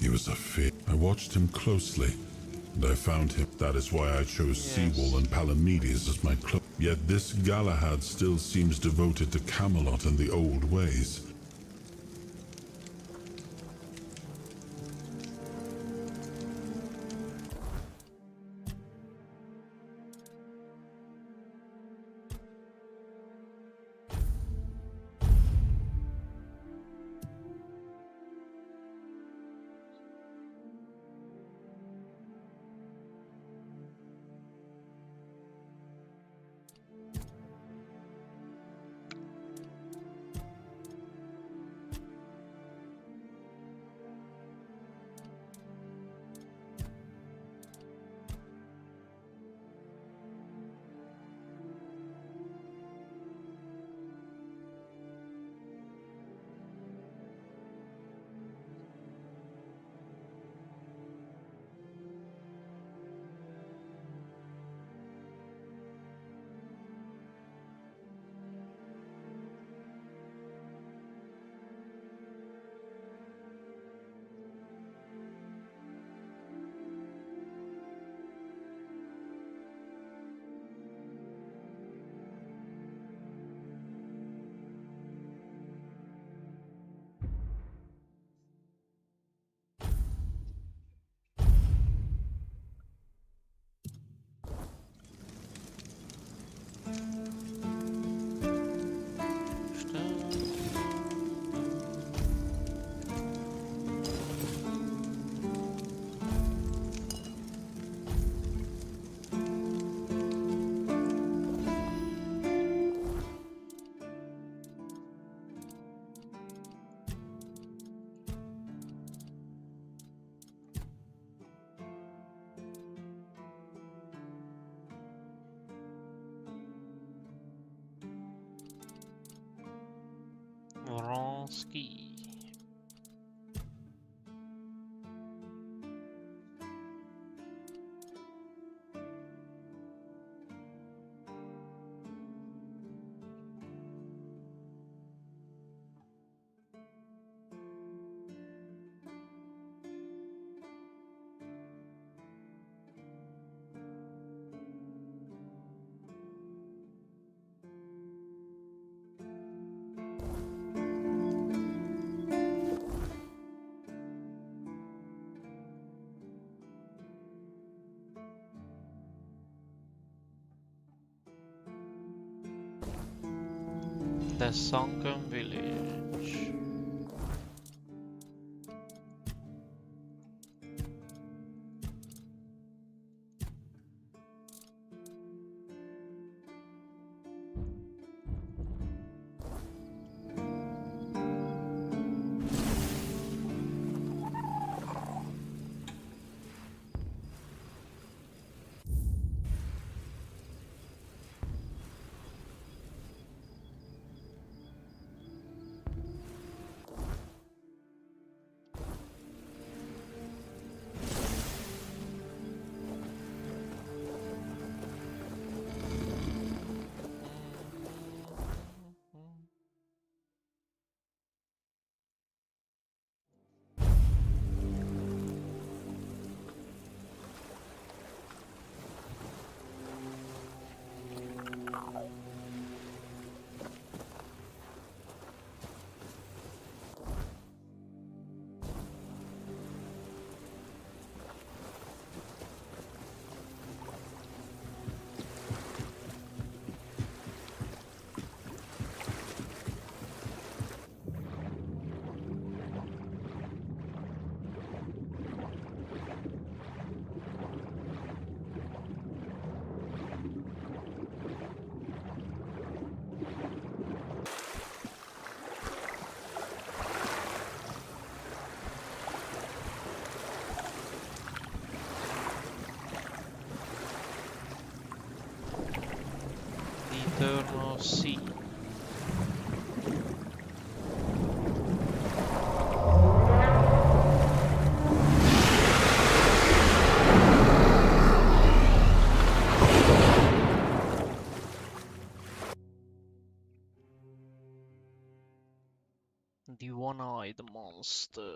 He was a fear. I watched him closely, and I found him. That is why I chose Seawall and Palamedes as my club. Yet this Galahad still seems devoted to Camelot and the old ways. Vronsky. The sunken village. Eternal Sea. The one-eyed monster.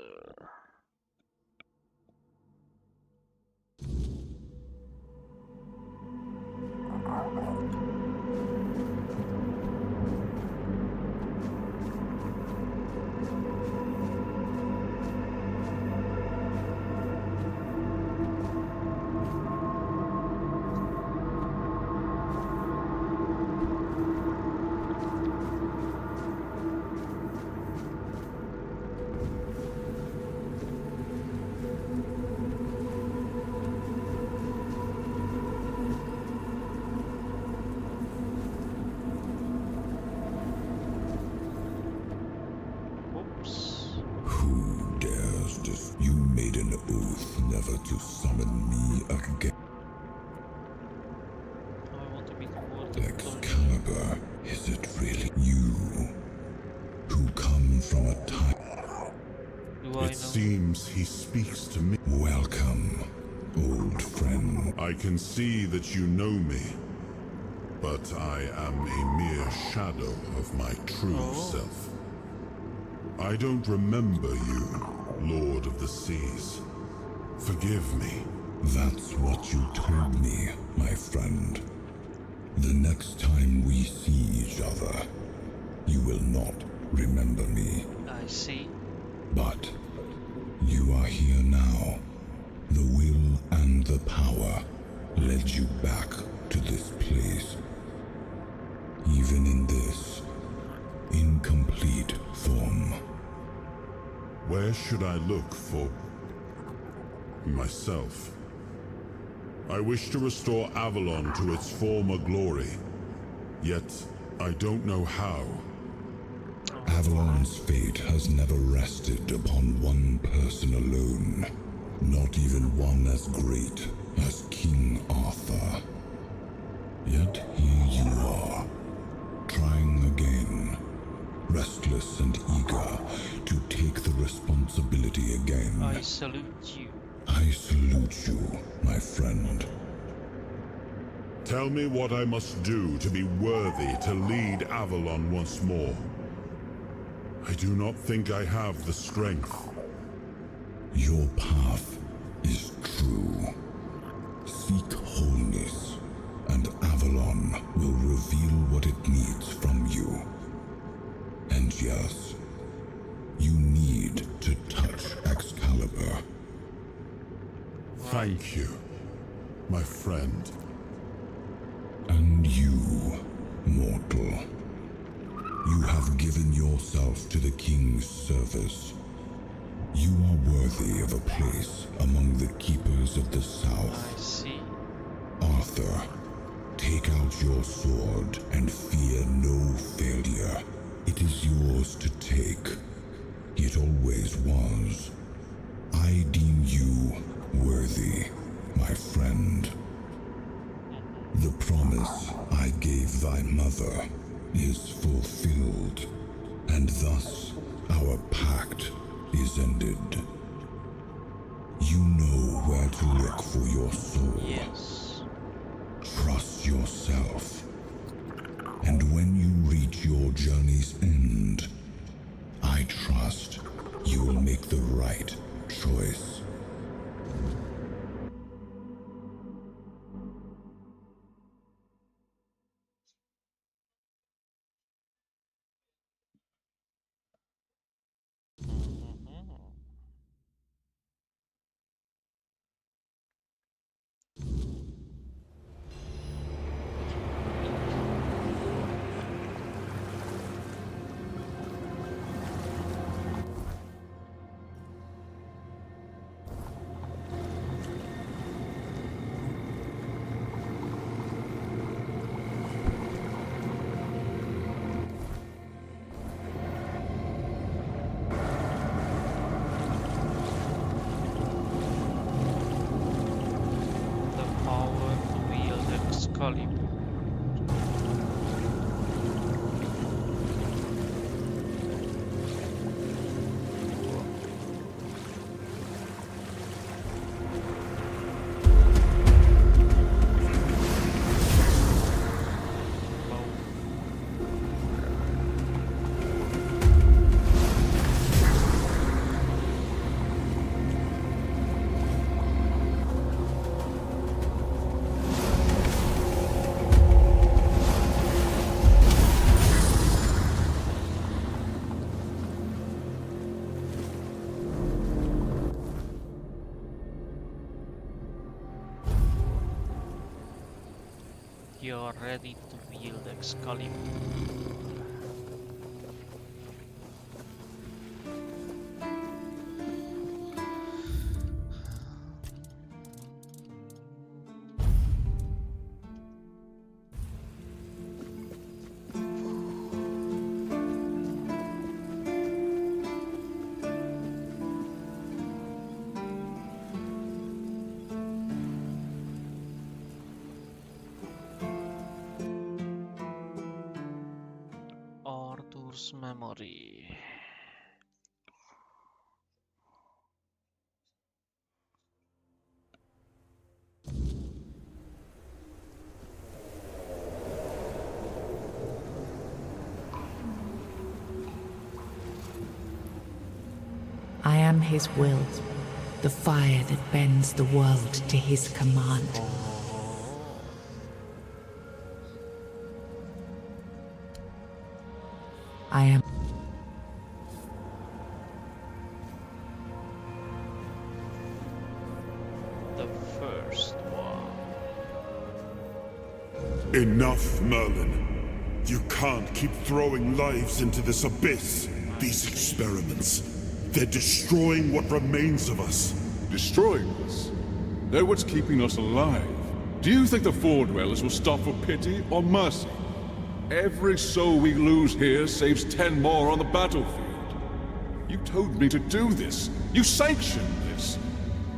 You made an oath never to summon me again. I want to be the Excalibur, is it really you who come from a time? It seems he speaks to me. Welcome, old friend. I can see that you know me, but I am a mere shadow of my true self. I don't remember you, Lord of the Seas. Forgive me. That's what you told me, my friend. The next time we see each other, you will not remember me. I see. But you are here now. The will and the power led you back to this place. Even in this incomplete form. Where should I look for myself? I wish to restore Avalon to its former glory, yet I don't know how. Avalon's fate has never rested upon one person alone, not even one as great as King Arthur. Yet here you are, trying again, restless and eager to take the responsibility again. I salute you. I salute you, my friend. Tell me what I must do to be worthy to lead Avalon once more. I do not think I have the strength. Your path is true. Seek wholeness, and Avalon will reveal what it needs from you. And yes, you need to touch Excalibur. Thank you, my friend. And you, mortal. You have given yourself to the King's service. You are worthy of a place among the keepers of the South. I see. Arthur, take out your sword and fear no failure. It is yours to take. It always was. I deem you worthy, my friend. The promise I gave thy mother is fulfilled, and thus our pact is ended. You know where to look for your soul. Yes. Trust yourself. And when you reach your journey's end, I trust you will make the right choice. You're ready to wield Excalibur. Arthur's memory. I am his will, the fire that bends the world to his command. I am... The first one. Enough, Merlin. You can't keep throwing lives into this abyss. These experiments, they're destroying what remains of us. Destroying us? They're what's keeping us alive. Do you think the Four Dwellers will stop for pity or mercy? Every soul we lose here saves 10 more on the battlefield. You told me to do this. You sanctioned this.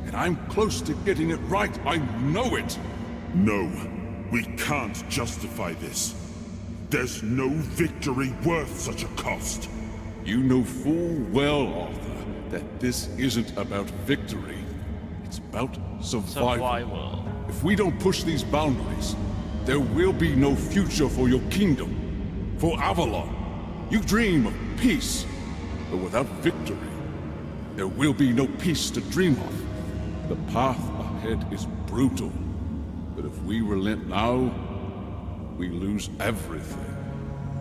And I'm close to getting it right. I know it. No, we can't justify this. There's no victory worth such a cost. You know full well, Arthur, that this isn't about victory. It's about survival. If we don't push these boundaries, there will be no future for your kingdom, for Avalon. You dream of peace, but without victory, there will be no peace to dream of. The path ahead is brutal, but if we relent now, we lose everything.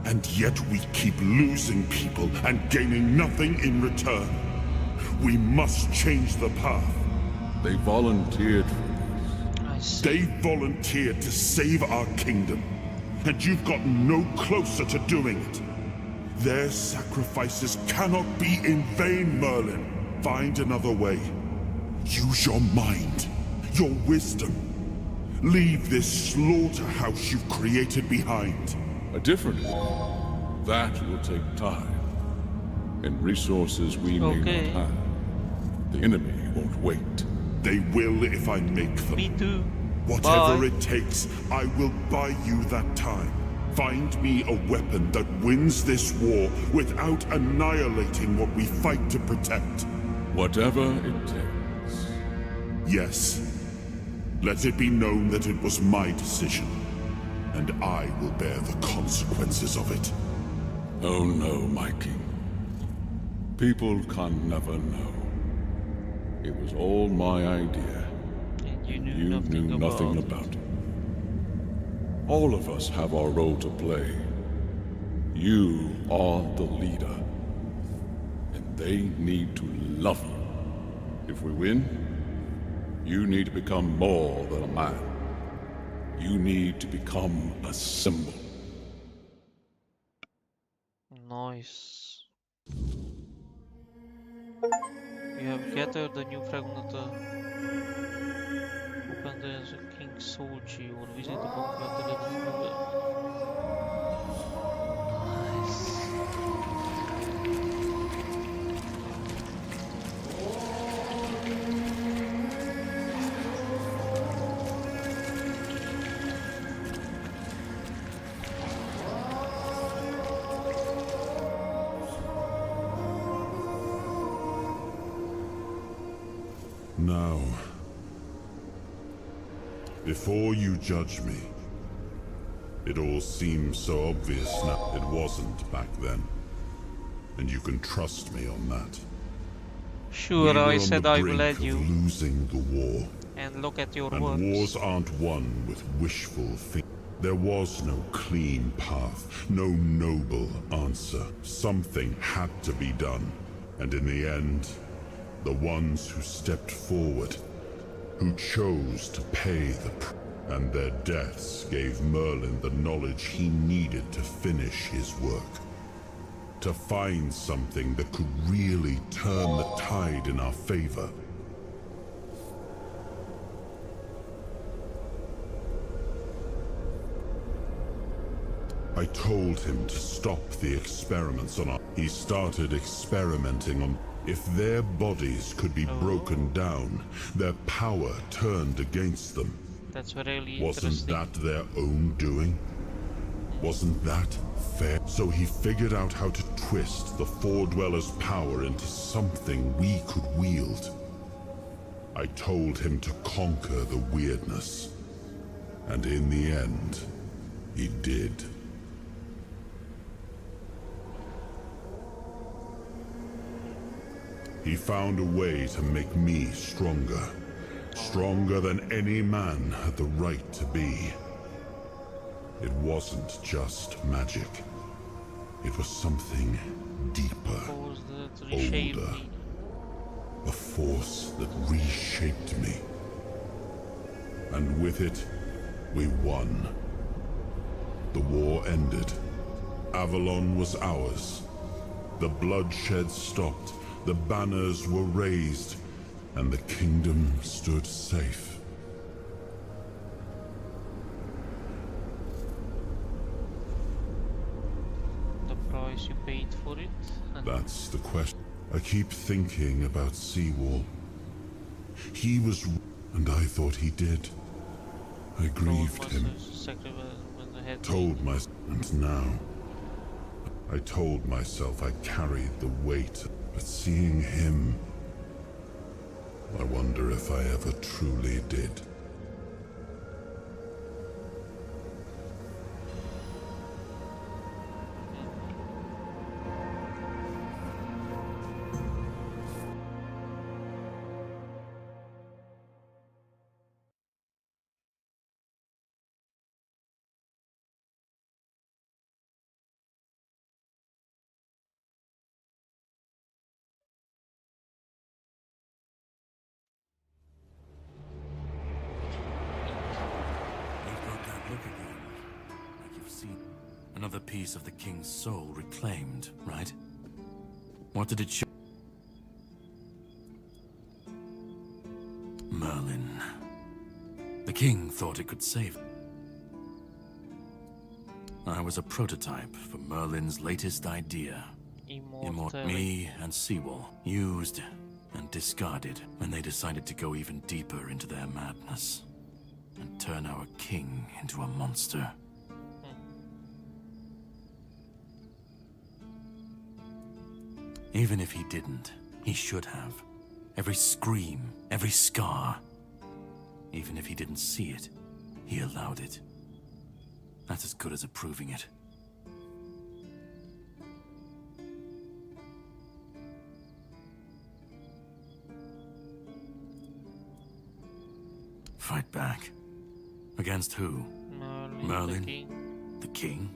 And yet we keep losing people and gaining nothing in return. We must change the path. They volunteered for this. They volunteered to save our kingdom. And you've gotten no closer to doing it. Their sacrifices cannot be in vain, Merlin. Find another way. Use your mind, your wisdom. Leave this slaughterhouse you've created behind. A different way. That will take time. And resources we may not have. The enemy won't wait. They will if I make them. Me too. Whatever it takes, I will buy you that time. Find me a weapon that wins this war without annihilating what we fight to protect. Whatever it takes. Yes. Let it be known that it was my decision. And I will bear the consequences of it. Oh no, my king. People can never know. It was all my idea. And you knew nothing about it. All of us have our role to play. You are the leader. And they need to love you. If we win, you need to become more than a man. You need to become a symbol. Nice. You have gathered the new fragment. Open the King's Soul Key or visit the bunker to live in Google. Nice. Now, before you judge me, it all seems so obvious now. It wasn't back then, and you can trust me on that. Sure, I said I will let you. Losing the war. And look at your and works. Wars aren't won with wishful thinking. There was no clean path, no noble answer. Something had to be done, and in the end, the ones who stepped forward, who chose to pay the price, and their deaths gave Merlin the knowledge he needed to finish his work. To find something that could really turn the tide in our favor. I told him to stop the experiments on our... He started experimenting on... If their bodies could be broken down, their power turned against them. That's really Wasn't that their own doing? Wasn't that fair? So he figured out how to twist the Four Dwellers' power into something we could wield. I told him to conquer the weirdness. And in the end, he did. He found a way to make me stronger. Stronger than any man had the right to be. It wasn't just magic. It was something deeper, older. A force that reshaped me. And with it, we won. The war ended. Avalon was ours. The bloodshed stopped. The banners were raised, and the kingdom stood safe. The price you paid for it? That's the question. I keep thinking about Seawall. He was... and I thought he did. I grieved him. Told myself... and now... I told myself I carried the weight. But seeing him, I wonder if I ever truly did. Another piece of the king's soul reclaimed, right? What did it show? Merlin. The king thought it could save. I was a prototype for Merlin's latest idea. Me and Seawall, used and discarded when they decided to go even deeper into their madness and turn our king into a monster. Even if he didn't, he should have. Every scream, every scar. Even if he didn't see it, he allowed it. That's as good as approving it. Fight back. Against who? Merlin? The king?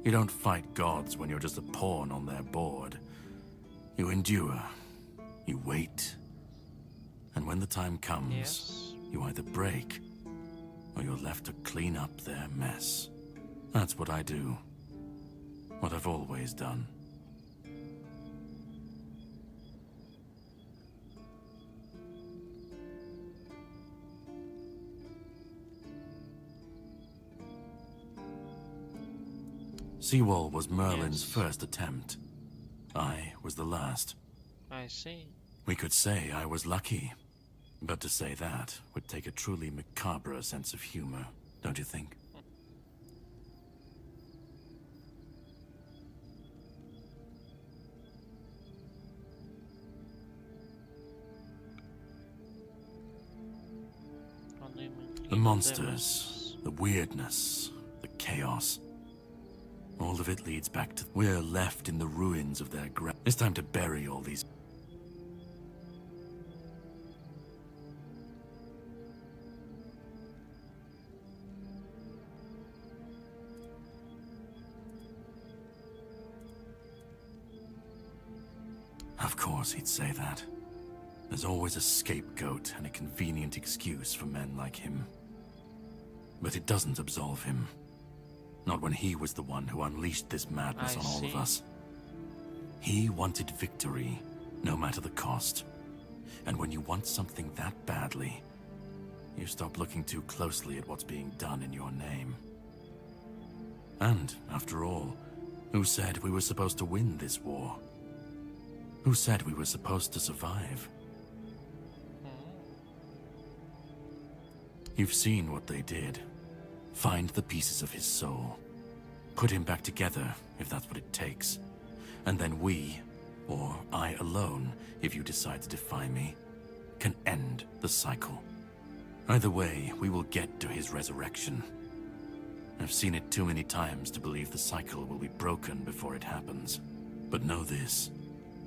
You don't fight gods when you're just a pawn on their board. You endure. You wait. And when the time comes, you either break, or you're left to clean up their mess. That's what I do. What I've always done. Seawall was Merlin's first attempt. I was the last. I see. We could say I was lucky. But to say that would take a truly macabre sense of humor, don't you think? The monsters, the weirdness, the chaos. All of it leads back to... We're left in the ruins of their ground. It's time to bury all these... Of course he'd say that. There's always a scapegoat and a convenient excuse for men like him. But it doesn't absolve him. Not when he was the one who unleashed this madness on all of us. He wanted victory, no matter the cost. And when you want something that badly, you stop looking too closely at what's being done in your name. And, after all, who said we were supposed to win this war? Who said we were supposed to survive? You've seen what they did. Find the pieces of his soul. Put him back together, if that's what it takes. And then we, or I alone, if you decide to defy me, can end the cycle. Either way, we will get to his resurrection. I've seen it too many times to believe the cycle will be broken before it happens. But know this.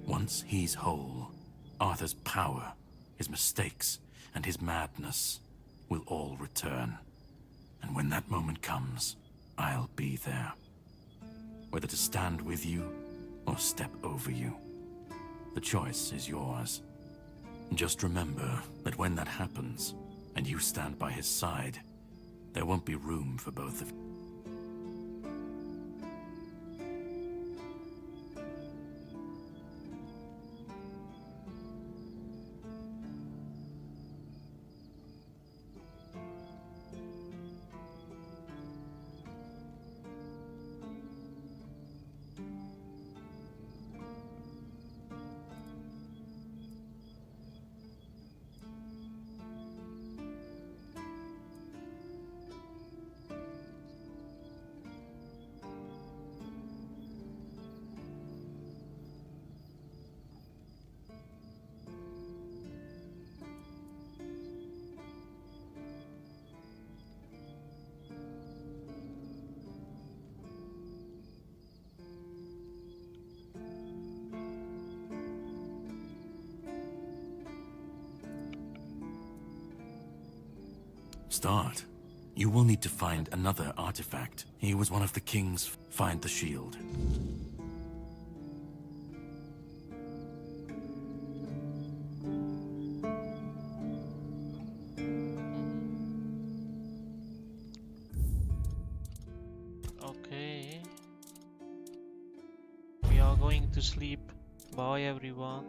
Once he's whole, Arthur's power, his mistakes, and his madness will all return. And when that moment comes, I'll be there. Whether to stand with you or step over you. The choice is yours. Just remember that when that happens, and you stand by his side, there won't be room for both of you. Start. You will need to find another artifact. He was one of the kings. Find the shield. Okay. We are going to sleep. Bye everyone.